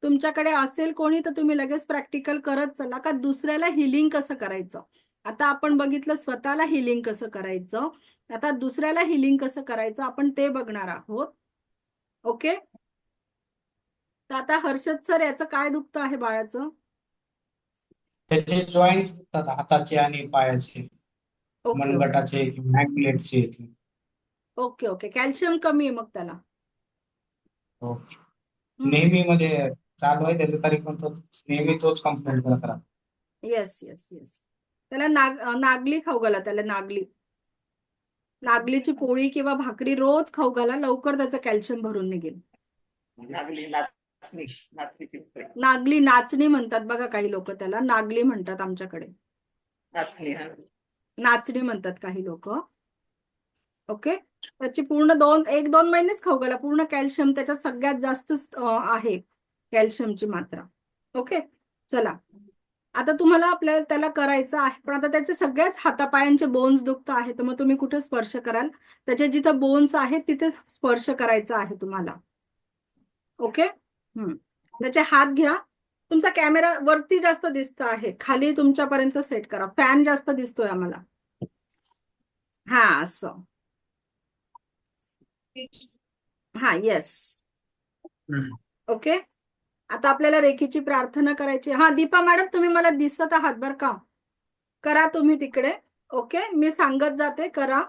तुमच्याकडे असेल कोणी तर तुम्ही लगेच प्रॅक्टिकल करत चला, का दुसऱ्याला हिलिंग कसं करायचं. आता आपण बघितलं स्वतःला हिलिंग कसं करायचं, आता दुसऱ्याला हिलिंग कसं करायचं आपण ते बघणार आहोत. ओके, तर आता हर्षद सर याचं काय दुखतं आहे बाळाचं? त्याचे जॉईंट दुखतात, हाताचे आणि पायाचे, मनगटाचे किंवा अँकलेटचे. ओके ओके, कॅल्शियम कमी आहे मग त्याला. ओके, नेहमी म्हणजे चालू आहे त्याचं, तरी पण तो नेहमी तोच कंप्लेंट करत राहतो. येस येस येस, त्याला नागली खाऊ घाला. त्याला नागलीची पोळी किंवा भाकरी रोज खाऊ घाला, लवकर त्याचं कॅल्शियम भरून निघेल. नागली नाचणी म्हणतात बघा, काही लोक त्याला नागली म्हणतात, आमच्याकडे नाचणी म्हणतात काही लोक. ओके, त्याची पूर्ण 1-2 महिनेच खाऊ घाला. पूर्ण कॅल्शियम त्याच्यात सगळ्यात जास्त आहे, कॅल्शियमची मात्रा. ओके चला, आता तुम्हाला आपल्याला त्याला करायचं आहे, पण आता त्याचे सगळ्याच हातापायांचे बोन्स दुखत आहे. तर मग तुम्ही कुठे स्पर्श कराल? त्याचे जिथं बोन्स आहेत तिथे स्पर्श करायचा आहे तुम्हाला. ओके, त्याचे हात घ्या. तुमचा कॅमेरा वरती जास्त दिसत आहे, खाली तुमच्यापर्यंत सेट करा. फॅन जास्त दिसतोय आम्हाला. हा असं, हा येस. ओके, आता आपल्याला रेखीची प्रार्थना करायची. हा दीपा मॅडम तुम्ही मला दिसत आहात बरं का, करा तुम्ही तिकडे. ओके, मी सांगत जाते करा.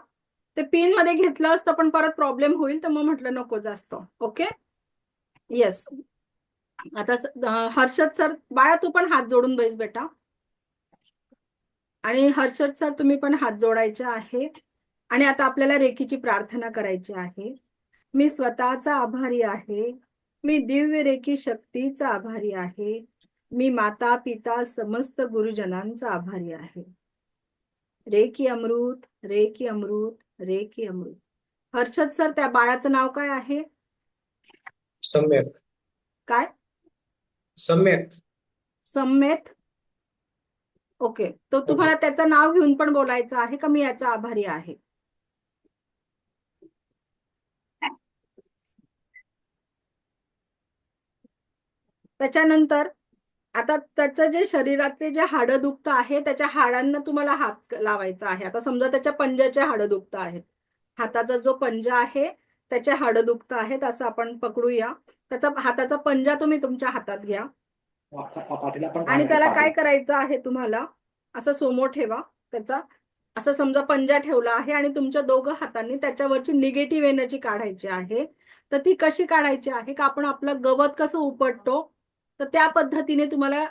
ते पिन मध्ये घेतलं असतं पण परत प्रॉब्लेम होईल, तर मग म्हटलं नको जास्त. Okay yes. आता हर्षद सर, बाळा तू पण हात जोडून बैस बेटा. आणि हर्षद सर तुम्ही पण हात जोडायचे आहे. आणि आता आपल्याला रेखीची प्रार्थना करायची आहे. मी स्वतःचा आभारी आहे मी दिव्य रेकी शक्तीचा आभारी आहे. मी माता पिता समस्त गुरुजनांचा आभारी आहे. रेकी अमृत, रेकी अमृत, रेकी अमृत. हर्षद सर, त्या बाळाचं नाव काय आहे? सम्यक. काय? सम्यक. सम्यक. ओके, तो तुम्हाला त्याचं नाव घेऊन पण बोलायचं आहे का मी याचा आभारी आहे? त्याच्यानंतर आता त्याचं जे शरीरातले जे हाडं दुखत आहे त्याच्या हाडांना तुम्हाला हात लावायचा आहे. आता समजा त्याच्या पंजाचे हाडं दुखत आहेत, हाताचा जो पंजा आहे त्याचे हाडं दुखत आहेत असं आपण पकडूया. त्याचा हाताचा पंजा तुम्ही तुमच्या हातात घ्या आणि त्याला काय करायचं आहे, तुम्हाला असं समोर ठेवा त्याचा. असं समजा पंजा ठेवला आहे आणि तुमच्या दोघं हातांनी त्याच्यावरची निगेटिव्ह एनर्जी काढायची आहे. तर ती कशी काढायची आहे का आपण आपलं गवत कसं उपटतो तर त्या पद्धतीने तुम्हाला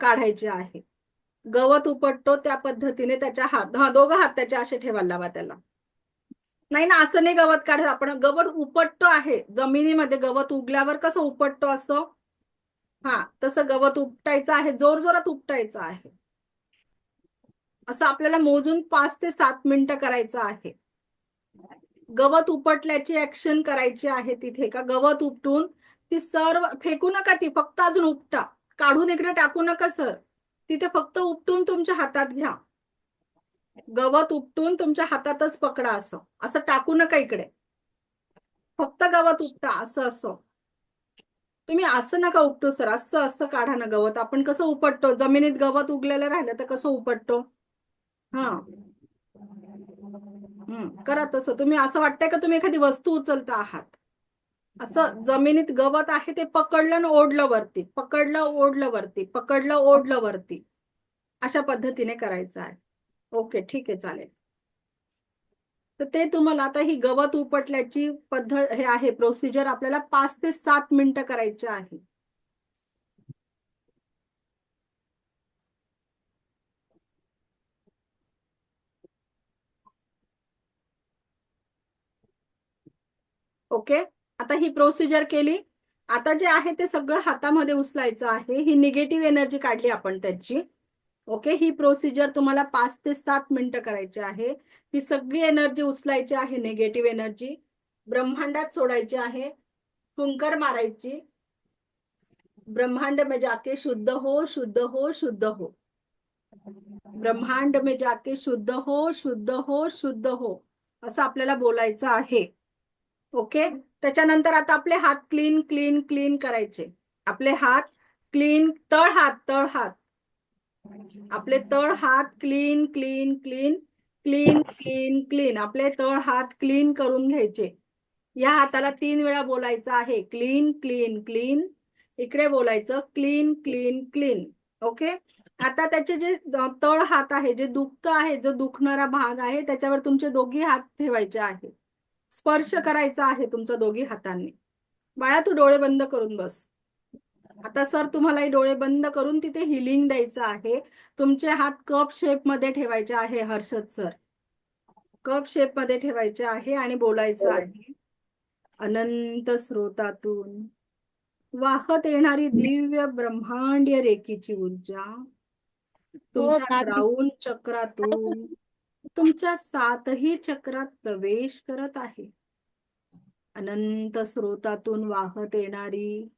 काढायचे आहे. गवत उपटतो त्या पद्धतीने त्याच्या दोघं हात त्याच्या असे ठेवायला लावा त्याला. नाही ना, असं नाही गवत काढत आपण, गवत उपटतो आहे जमिनीमध्ये. गवत उगल्यावर कसं उपटतो असं, तसं गवत उपटायचं आहे, जोर जोरात उपटायचं आहे. असं आपल्याला मोजून 5 ते 7 मिनिटं करायचं आहे. गवत उपटल्याची ऍक्शन करायची आहे तिथे. का गवत उपटून ती सर्व फेकू नका, ती फक्त अजून उपटा, काढून इकडे टाकू नका सर. तिथे फक्त उपटून तुमच्या हातात घ्या. गवत उपटून तुमच्या हातातच पकडा, असं असं टाकू नका इकडे, फक्त गवत उपटा. असं असं तुम्ही असं नका उपटू सर, असं असं काढा ना गवत. आपण कसं उपटतो, जमिनीत गवत उगलेलं राहिलं तर कसं उपटतो. करा तसं. तुम्ही असं वाटतंय का तुम्ही एखादी वस्तू उचलता आहात, असं जमिनीत गवत आहे ते पकडलं आणि ओढलं वरती, पकडलं ओढलं वरती, पकडलं ओढलं वरती, अशा पद्धतीने करायचं आहे. ओके, ठीक आहे, चालेल. तर ते तुम्हाला आता ही गवत उपटल्याची पद्धत हे आहे प्रोसिजर, आपल्याला 5 ते 7 मिनिटं करायचे आहे. ओके, आता ही प्रोसिजर केली. आता जे आहे ते सगळं हातामध्ये उचलायचं आहे. ही निगेटिव्ह एनर्जी काढली आपण त्याची. ओके, ही प्रोसिजर तुम्हाला 5 ते 7 मिनिटं करायची आहे. ही सगळी एनर्जी उचलायची आहे, निगेटिव्ह एनर्जी ब्रह्मांडात सोडायची आहे. फुंकर मारायची, ब्रह्मांड में जाके शुद्ध हो, शुद्ध हो, शुद्ध हो. ब्रह्मांड में जाके शुद्ध हो, शुद्ध हो, शुद्ध हो, असं आपल्याला बोलायचं आहे. ओके, त्याच्यानंतर आता आपले हात क्लीन क्लीन क्लीन करायचे. आपले हात क्लीन, तळ हात आपले तळ हात clean clean clean clean clean clean, आपले तळ हात क्लीन करून घ्यायचे. या हाताला 3 वेळा बोलायचं आहे, क्लीन क्लीन क्लीन. इकडे बोलायचं क्लीन क्लीन क्लीन. ओके, आता त्याचे जे तळ हात आहे, जे दुखत आहे, जो दुखणारा भाग आहे त्याच्यावर तुमचे दोघी हात ठेवायचे आहे. स्पर्श करायचा आहे तुमच्या दोघी हातांनी. बाळा, तू डोळे बंद करून बस. आता सर तुम्हालाही डोळे बंद करून तिथे हिलिंग द्यायचं आहे. तुमचे हात कप शेप मध्ये ठेवायचे आहे. हर्षद सर, कप शेप मध्ये ठेवायचे आहे आणि बोलायचं आहे, अनंत स्रोतातून वाहत येणारी दिव्य ब्रह्मांडीय रेकीची ऊर्जा तुमच्या क्राउन चक्रातून तुमच्या 7ही चक्रात प्रवेश करत आहे. अनंत स्रोतातून वाहत येणारी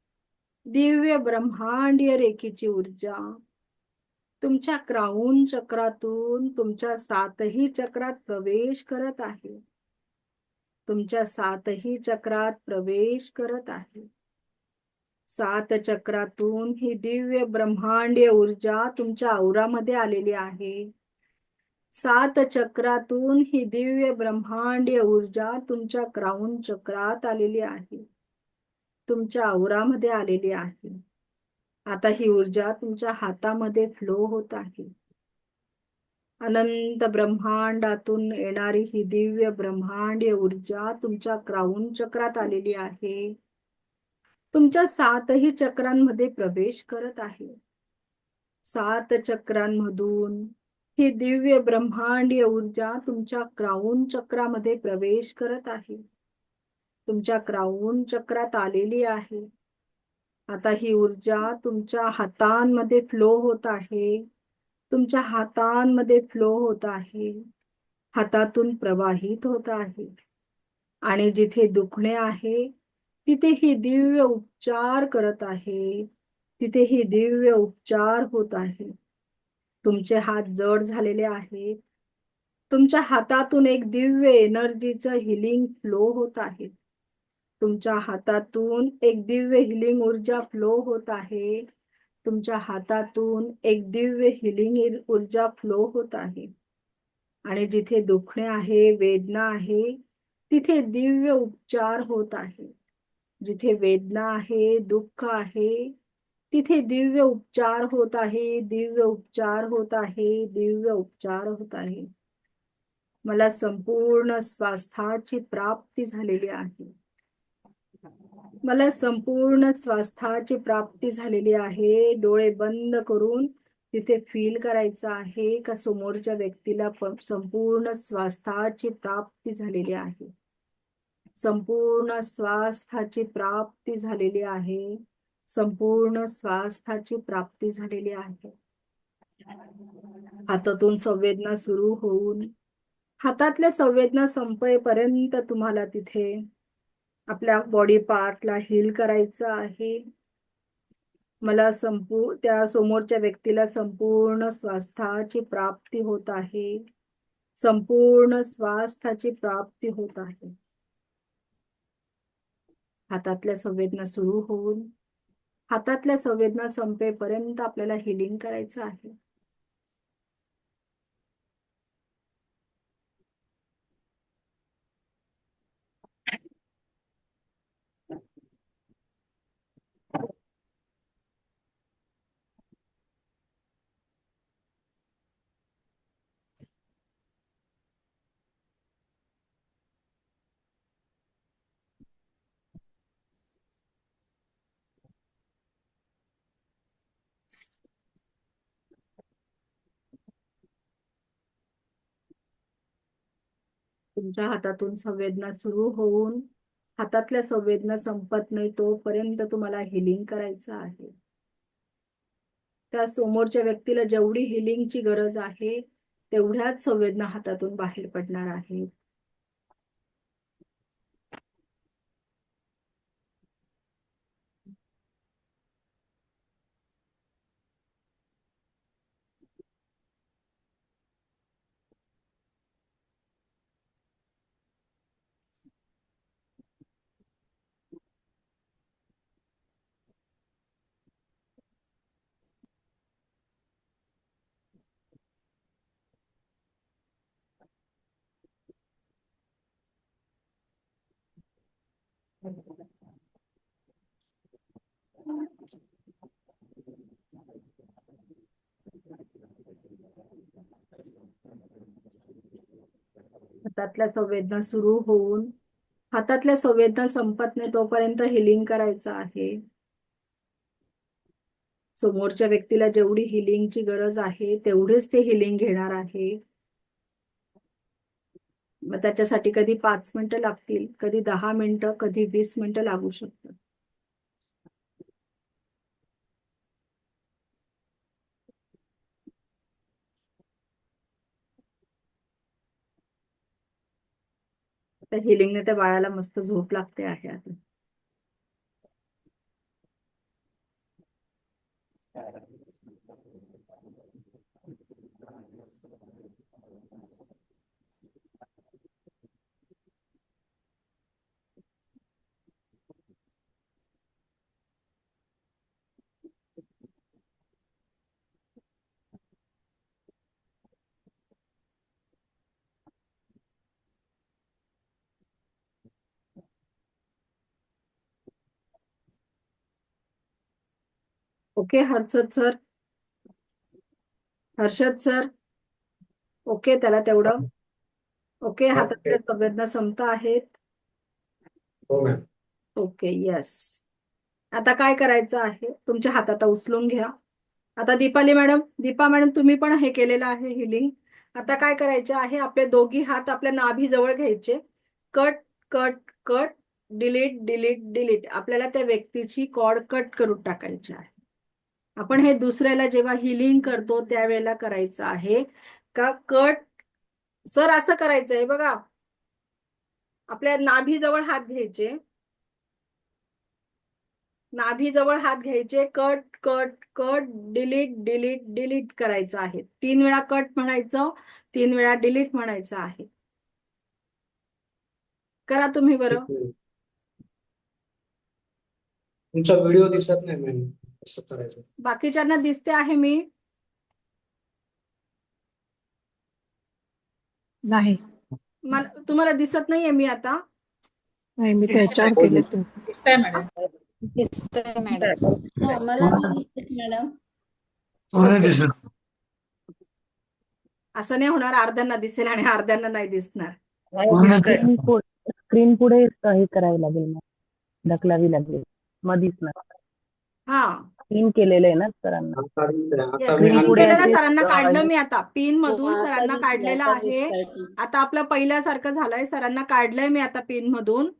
दिव्य ब्रह्मांडीय रेकीची ऊर्जा तुमच्या क्राउन चक्रातून तुमच्या 7ही चक्रात प्रवेश करत आहे. तुमच्या 7ही चक्रात प्रवेश करत आहे. 7 चक्रातून ही दिव्य ब्रह्मांडीय ऊर्जा तुमच्या औरामध्ये आलेली आहे. 7 चक्रातून ही दिव्य ब्रह्मांडीय ऊर्जा तुमच्या क्राउन चक्रात आलेली आहे, तुमच्या औरामध्ये आलेली आहे. आता ही ऊर्जा तुमच्या हातामध्ये फ्लो होत आहे. अनंत ब्रह्मांडातून येणारी ही दिव्य ब्रह्मांडीय ऊर्जा तुमच्या क्राउन चक्रात आलेली आहे, तुमच्या 7ही चक्रांमध्ये प्रवेश करत आहे. 7 चक्रांमधून ही दिव्य ब्रह्मांडीय ऊर्जा तुमच्या क्राउन चक्रामध्ये प्रवेश करत आहे, तुमच्या क्राउन चक्रात आलेली आहे. आता ही ऊर्जा तुमच्या हातांमध्ये फ्लो होत आहे, तुमच्या हातांमध्ये फ्लो होत आहे, हातातून प्रवाहित होत आहे. आणि जिथे दुखणे आहे तिथे ही दिव्य उपचार करत आहे, तिथे ही दिव्य उपचार होत आहे. तुमचे हात जड झालेले आहेत, तुमच्या हातातून एक दिव्य एनर्जीचं हिलिंग फ्लो होत आहे. तुमच्या हातातून एक दिव्य हिलिंग ऊर्जा फ्लो होत आहे. तुमच्या हातातून एक दिव्य हिलिंग ऊर्जा फ्लो होत आहे. आणि जिथे दुखणे आहे, वेदना आहे, तिथे दिव्य उपचार होत आहे. जिथे वेदना आहे, दुःख आहे, तिथे दिव्य उपचार होत आहे, दिव्य उपचार होत आहे, दिव्य उपचार होत आहे. मला संपूर्ण स्वास्थ्याची प्राप्ती झालेली आहे. मला संपूर्ण स्वास्थ्याची प्राप्ती झालेली आहे. डोळे बंद करून तिथे फील करायचं आहे का समोरच्या व्यक्तीला संपूर्ण स्वास्थ्याची प्राप्ती झालेली आहे. संपूर्ण स्वास्थ्याची प्राप्ती झालेली आहे. संपूर्ण स्वास्थ्याची प्राप्ती झालेली आहे. हातातून संवेदना सुरू होऊन हातातल्या संवेदना संपेपर्यंत तुम्हाला तिथे आपल्या बॉडी पार्टला हील करायचं आहे. मला त्या समोरच्या व्यक्तीला संपूर्ण स्वास्थ्याची प्राप्ती होत आहे. संपूर्ण स्वास्थ्याची प्राप्ती होत आहे. हातातल्या संवेदना सुरू होऊन हातातल्या संवेदना संपेपर्यंत आपल्याला हिलिंग करायचं आहे. तुमच्या हातातून संवेदना सुरू होऊन हातातल्या संवेदना संपत नाही तोपर्यंत तुम्हाला हिलिंग करायचं आहे. त्या समोरच्या व्यक्तीला जेवढी हिलिंगची गरज आहे तेवढ्याच संवेदना हातातून बाहेर पडणार आहेत. हातातल्या संवेदना सुरू होऊन हातातल्या संवेदना संपत नाही तोपर्यंत हिलिंग करायचं आहे. समोरच्या व्यक्तीला जेवढी हिलिंगची गरज आहे तेवढेच ते हिलिंग घेणार आहे. मग त्याच्यासाठी कधी 5 मिनिटं लागतील, कधी 10 मिनिटं, कधी 20 मिनिटं लागू शकतात. त्या हिलिंगने त्या बाळाला मस्त झोप लागते आहे आता. Okay Harshad sir, Harshad sir, okay त्याला तेवढं ओके. हातातल्या संवेदना संपत आहेत. हो मॅम. Okay yes. आता काय करायचं आहे, तुमच्या हात आता उचलून घ्या. आता दीपा मॅडम तुम्ही पण हे केलेलं आहे हिलिंग. आता काय करायचे आहे, आपले दोघी हात आपल्या नाभी जवळ घ्यायचे. Cut cut cut delete delete delete. आपल्याला त्या व्यक्तीची कॉर्ड कट करून टाकायची आहे. आपण हे दुसऱ्याला जेव्हा हिलिंग करतो त्यावेळेला करायचं आहे का कट. सर असं करायचं आहे बघा, आपल्या नाभीजवळ हात घ्यायचे, नाभीजवळ हात घ्यायचे, cut cut cut delete delete delete करायचं आहे. 3 वेळा कट म्हणायचं, 3 वेळा डिलीट म्हणायचं आहे. करा तुम्ही बरं. तुमचा व्हिडिओ दिसत नाही मॅम, कसं करायचं? बाकीच्यांना दिसते आहे मी. नाही मला तुम्हाला दिसत नाहीये मी आता. नाही मी त्याच्यावर केले ते. दिसतंय मॅडम. दिसतंय मॅडम. मला नाही दिसत मॅडम. असं नाही होणार, अर्ध्यांना दिसेल आणि अर्ध्यांना नाही दिसणार. स्क्रीन पुढे हे करावी लागेल, मग ढकलावी लागेल, मग दिसणार. हा पिन केलेलं आहे ना सरांना. आता पिन मी केलेलं सरांना काढलं मी आता. पिन मधून आता सरांना दिसतंय, काढलेलं आता आहे. दिसतंय की. आता आपलं पहिल्यासारखं झालंय. सरांना काढलंय मी आता पिन मधून.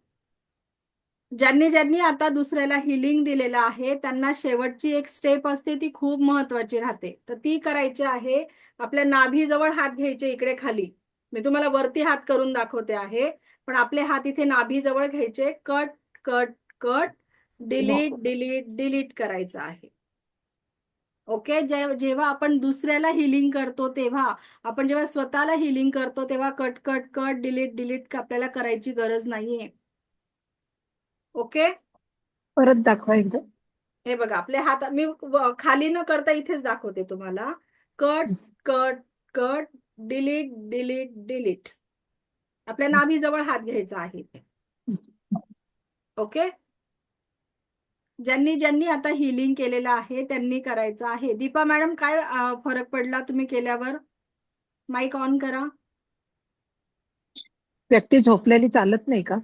ज्यांनी ज्यांनी आता दुसऱ्याला हिलिंग दिलेलं आहे त्यांना शेवटची एक स्टेप असते, ती खूप महत्वाची राहते. तर ती करायची आहे. आपल्या नाभीजवळ हात घ्यायचे इकडे खाली. मी तुम्हाला वरती हात करून दाखवते आहे, पण आपले हात इथे नाभीजवळ घ्यायचे. Cut cut cut delete delete delete करायचं आहे. ओके. जेव्हा आपण दुसऱ्याला हिलिंग करतो तेव्हा, आपण जेव्हा स्वतःला हिलिंग करतो तेव्हा cut cut cut delete delete आपल्याला करायची गरज नाहीये. ओके. परत दाखवा एकदा. हे बघा, आपले हात मी खाली न करता इथेच दाखवते तुम्हाला. Cut cut cut delete delete delete. आपल्या नाभीजवळ हात घ्यायचा आहे. ओके. ज्यांनी ज्यांनी आता हिलिंग केलेलं आहे त्यांनी करायचं आहे. दीपा मॅडम, काय फरक पडला तुम्ही केल्यावर? माईक ऑन करा. व्यक्ती झोपलेली चालत नाही का?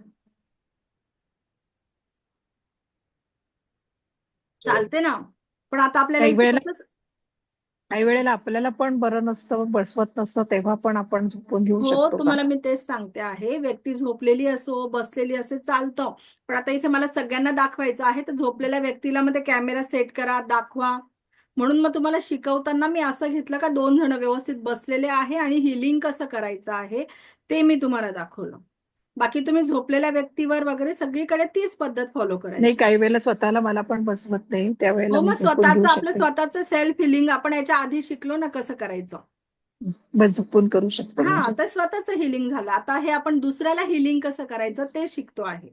चालते ना, पण आता आपल्याला काही इथे वेळेला कसं. काही वेळेला आपल्याला पण बरं नसतं, बसवत नसतं, तेव्हा पण आपण झोपून घेऊ हो, शकतो का? तुम्हाला मी तेच सांगते आहे. व्यक्ती झोपलेली असो बसलेली असे चालतं, पण आता इथे मला सगळ्यांना दाखवायचं आहे. तर झोपलेल्या व्यक्तीला मध्ये कॅमेरा सेट करा, दाखवा. म्हणून मग तुम्हाला शिकवताना मी असं घेतलं का 2 जण व्यवस्थित बसलेले आहे आणि हिलिंग कसं करायचं आहे ते मी तुम्हाला दाखवलं. बाकी तुम्ही झोपलेल्या व्यक्तीवर वगैरे सगळीकडे तीच पद्धत फॉलो नाही, करायची. काही वेळेला स्वतःला मला पण बसवत नाही, त्यावेळेला हो, मी मग झोपून घेऊ स्वतःच आपलं शकते. स्वतःचं सेल्फ हिलिंग आपण याच्या आधी शिकलो ना कसं करायचं. बस झोपून करू शकतो हा, म्हणजे. तर स्वतःच हिलिंग झालं. आता हे आपण दुसऱ्याला हिलिंग कसं करायचं ते शिकतो आहे.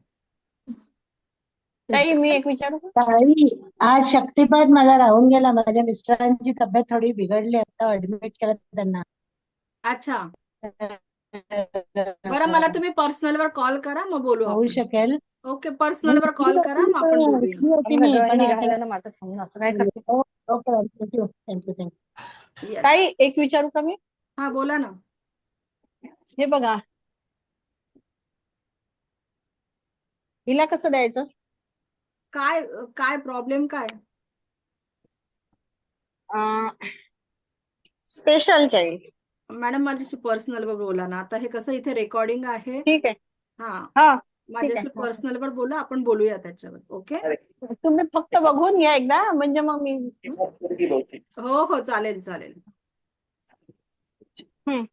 ताई, मी एक विचारू का? ताई, आज शक्तिपात मला राहून गेला. माझ्या मिस्टरांची तब्येत थोडी बिघडली, आता ऍडमिट केलं त्यांना. अच्छा, बरं, मला तुम्ही पर्सनलवर कॉल करा, मग बोलू होऊ आपण. शकेल. ओके, पर्सनलवर कॉल करा, मग आपण बोलूया. उठली होती समजा मी, डोळे पण निघाले ना माझं थांबून, असं काय करते? Okay, thank you thank you. येस. ताई, एक विचारू का मी? हा, बोला ना. हे बघा, हिला कसं द्यायचं? काय काय प्रॉब्लेम काय? Special child. मॅडम, माझ्याशी पर्सनलवर बोला ना. आता हे कसं इथे रेकॉर्डिंग आहे. ठीक आहे. हा, हा, ठीक माझ्याशी आहे. पर्सनलवर बोला, आपण बोलूया त्याच्यावर. ओके. तुम्ही फक्त बघून घ्या एकदा, म्हणजे मग मी. हो हो, चालेल चालेल हम्म.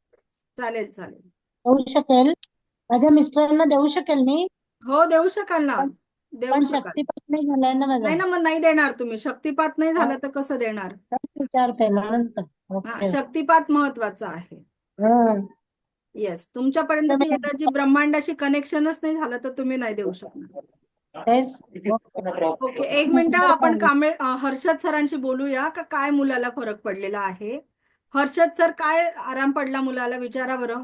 चालेल चालेल. होऊ शकेल. माझ्या मिस्टरांना देऊ शकेल मी, हो, देऊ शकाल ना, देऊ पण शकाल. शक्तिपात नाही झालाय ना माझा. नाही ना, मग नाही देणार तुम्ही. शक्तिपात नाही झालं तर कसं देणार? तेच विचारते म्हणून तर. हा, ओके. शक्तिपात महत्वाचा आहे. हं. येस, तुमच्यापर्यंत ती एनर्जी ब्रह्मांडाशी कनेक्शनच नाही झालं तर तुम्ही नाही देऊ शकणार. तेच. Okay, 1 minute. आपण कांबळे हर्षद सरांशी बोलूया का काय मुलाला फरक पडलेला आहे. हर्षद सर, काय आराम पडला मुलाला, विचारा बरं.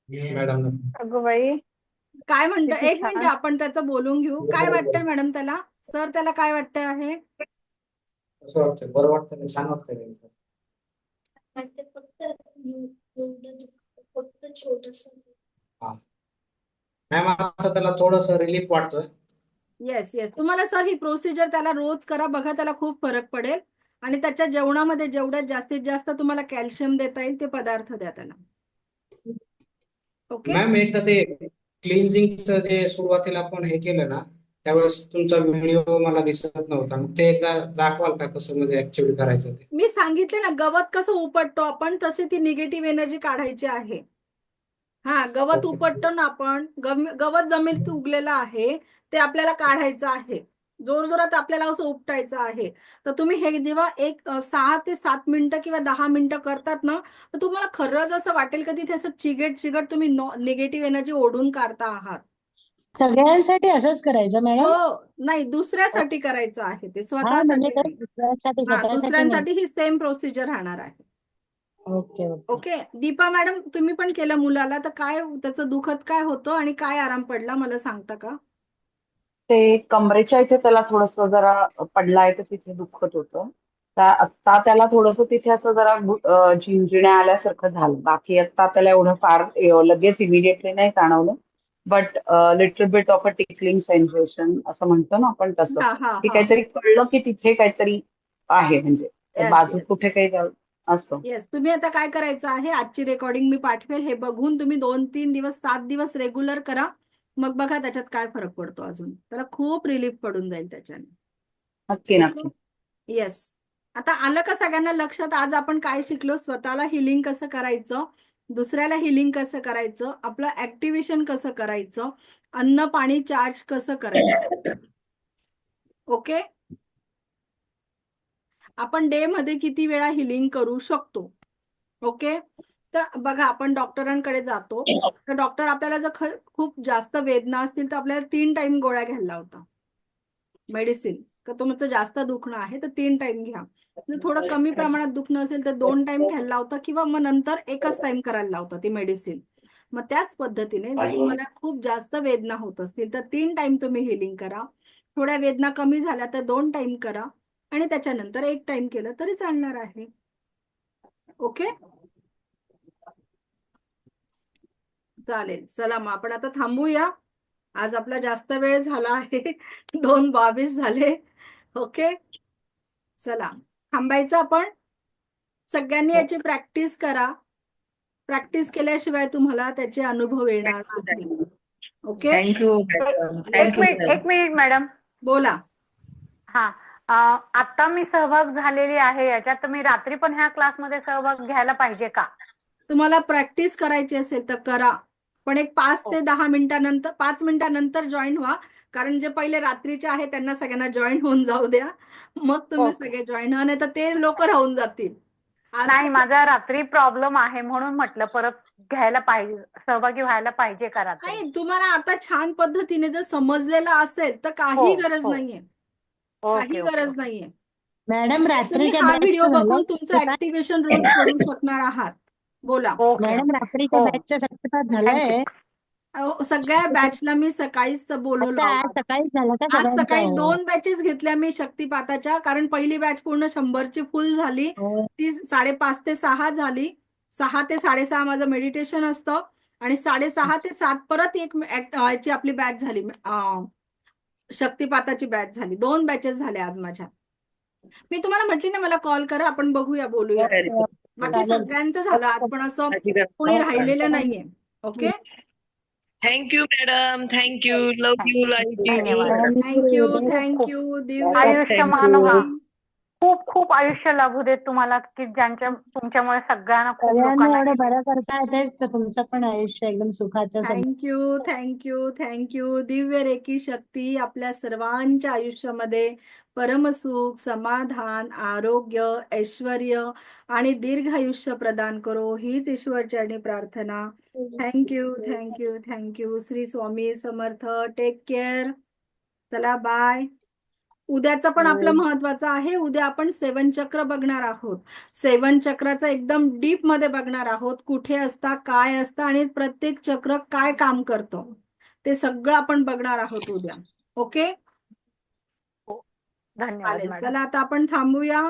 मॅडम, अगं बाई, काय म्हणतं? किती 1 मिनिट, छान. आपण त्याचं बोलून घेऊ. काय वाटतंय मॅडम त्याला? सर, त्याला काय वाटतंय आहे? कसं वाटतंय? बरं वाटतंय का? छान वाटतंय का? फक्त छोटस. हा मॅम, आता त्याला थोडस रिलीफ वाटतोय. येस येस, तुम्हाला सर ही प्रोसिजर त्याला रोज करा, बघा त्याला खूप फरक पडेल. आणि त्याच्या जेवणामध्ये जेवढ्यात जास्तीत जास्त तुम्हाला कॅल्शियम देता येईल ते पदार्थ द्या त्याला. ओके. मॅम एकदा ते क्लिन्झिंगचं जे सुरुवातीला आपण हे केलं ना, त्यावेळेस तुमचा व्हिडिओ मला दिसत नव्हता. मग ते एकदा दाखवाल का कसं म्हणजे ऍक्च्युअली करायचं ते? मी सांगितले ना, गवत कसं उपटतो आपण, तसे ती निगेटिव्ह एनर्जी काढायची आहे. हा, गवत ओके. उपटतो ना आपण, गवत जमिनीत उगलेलं आहे, ते आपल्याला काढायचं आहे. जोरजोरात आपल्याला असं उपटायचं आहे. तर तुम्ही हे जेव्हा 6 ते 7 मिनिटं किंवा 10 मिनिटं करतात ना, तर तुम्हाला खरंच असं वाटेल का तिथे असं चिगट तुम्ही निगेटिव्ह एनर्जी ओढून काढता आहात. सगळ्यांसाठी असंच करायचं मॅडम? हो, नाही, दुसऱ्यासाठी करायचं आहे ते, हा, म्हणजे स्वतःसाठी ते नाही. दुसऱ्यासाठी, हा, स्वतःसाठी नाही. दुसऱ्यांसाठी ही सेम प्रोसिजर राहणार आहे. Okay okay. Okay. Deepa madam, तुम्ही पण केलं मुलाला, तर काय त्याचं दुखत काय होतं आणि काय आराम पडला, मला सांगता का? ते कमरेच्या इथे त्याला थोडस जरा पडलाय तर तिथे दुखत होतं. आता त्याला थोडस तिथे असं जरा झिंझिण्या आल्यासारखं झालं. बाकी आता त्याला एवढं फार लगेच इमिडिएटली नाही जाणवलं. But little bit of a tickling sensation असं म्हणतो ना आपण, तसं हा हा की हा. काहीतरी कळलं की तिथे काहीतरी आहे, म्हणजे येस बाजूत येस कुठे काही असं. येस. तुम्ही आता काय करायचं आहे, आजची रेकॉर्डिंग मी पाठवेल, हे बघून तुम्ही 2-3 दिवस, 7 दिवस रेग्युलर करा. मग बघा त्याच्यात काय फरक पडतो. अजून त्याला खूप रिलीफ पडून जाईल त्याच्याने. नक्की नक्की. येस. आता आलं का सगळ्यांना लक्षात? आज आपण काय शिकलो? स्वतःला हिलिंग कसं करायचं, दुसऱ्याला हिलिंग कसं करायचं, आपलं ऍक्टिव्हेशन कसं करायचं, अन्न पाणी चार्ज कसं करायचं. ओके. आपण डे मध्ये किती वेळा हिलिंग करू शकतो. ओके. तर बघा, आपण डॉक्टरांकडे जातो, तर डॉक्टर आपल्याला जर खूप जास्त वेदना असतील तर आपल्याला 3 टाइम गोळ्या घ्यायला लावतात, मेडिसिन. तर तुमचं जास्त दुखणं आहे तर 3 टाइम घ्या. थोडं कमी प्रमाणात दुखणं असेल तर 2 टाइम घ्यायला लावतं, किंवा मग नंतर एकच टाइम करायला लावतं ती मेडिसिन. मग त्याच पद्धतीने जर तुम्हाला खूप जास्त वेदना होत असतील तर 3 टाइम तुम्ही हिलिंग करा. थोड्या वेदना कमी झाल्या तर 2 टाइम करा, आणि त्याच्यानंतर 1 टाइम केलं तरी चालणार आहे. ओके. चालेल, चला मग आपण आता थांबूया. आज आपला जास्त वेळ झाला आहे. 2:22 झाले. ओके, चला थांबायचं आपण. सगळ्यांनी याची प्रॅक्टिस करा. प्रॅक्टिस केल्याशिवाय तुम्हाला त्याचे अनुभव येणार नाही. ओके. थँक्यू. एक मिनिट मॅडम. बोला. हा, आता मी सहभाग झालेली आहे याच्यात, तर मी रात्री पण ह्या क्लासमध्ये सहभाग घ्यायला पाहिजे का? तुम्हाला प्रॅक्टिस करायची असेल तर करा, पण एक 5 ते 10 मिनिटानंतर, 5 मिनिटानंतर जॉईन व्हा. कारण जे पहिले रात्रीचे आहे त्यांना सगळ्यांना जॉईन होऊन जाऊ द्या, मग तुम्ही सगळे जॉईन व्हा, नाही तर ते लोक राहून जातील. नाही, माझा रात्री प्रॉब्लेम आहे म्हणून म्हटलं परत घ्यायला पाहिजे, सहभागी व्हायला पाहिजे का रात्री? नाही, तुम्हाला आता छान पद्धतीने जर समजलेलं असेल तर काही गरज नाहीये, काही गरज नाहीये. मॅडम, तुम्ही रात्रीच्या हा बॅचचं व्हिडिओ झालं बघून तुमचं ऍक्टिव्हेशन रोज करू शकणार आहात. बोला. मॅडम, रात्रीच्या बॅचचं सर्टिफाय झालंय? सगळ्या बॅचला मी सकाळीच बोलवलं. अच्छा, आज सकाळीच झालं का आज सगळ्यांचं? सकाळी 2 बॅचेस घेतल्या मी शक्तिपाताच्या, कारण पहिली बॅच पूर्ण 100ची फुल झाली. ती 5:30 ते 6 झाली. 6 ते 6:30 माझं मेडिटेशन असतं, आणि 6:30 ते 7 परत एक याची आपली बॅच झाली, शक्तिपाताची बॅच झाली. 2 बॅचेस झाल्या आज माझ्या. मी तुम्हाला म्हटली ना, मला कॉल करा, आपण बघूया, बोलूया. बाकी सगळ्यांचं झालं आज, पण असं कोणी राहिलेलं नाहीये. Okay. Thank you madam, thank you. Love you, like you. Thank you Divya. आयुष्यमान व्हा. खूप खूप आयुष्य लाभू देत तुम्हाला, की ज्यांच्या तुमच्यामुळे सगळ्यांना खूप सगळ्यांना लोकांना. एवढं बरं करता येते तर तुमचं पण आयुष्य एकदम सुखाचं. थँक्यू. दिव्य रेकी शक्ती आपल्या सर्वांच्या आयुष्यामध्ये परमसुख, समाधान, आरोग्य, ऐश्वर्य आणि दीर्घ आयुष्य प्रदान करो, हीच ईश्वरचरणी प्रार्थना. Thank you. Shri Swami Samarth. Take care. चला, बाय. उद्याचं पण आपलं महत्वाचं आहे. उद्या आपण 7 चक्र बघणार आहोत. 7 चक्राचं एकदम डीप मध्ये बघणार आहोत. कुठे असता, काय असतं, आणि प्रत्येक चक्र काय काम करतं, ते सगळं आपण बघणार आहोत उद्या. ओके. धन्यवाद. चला आता आपण थांबूया.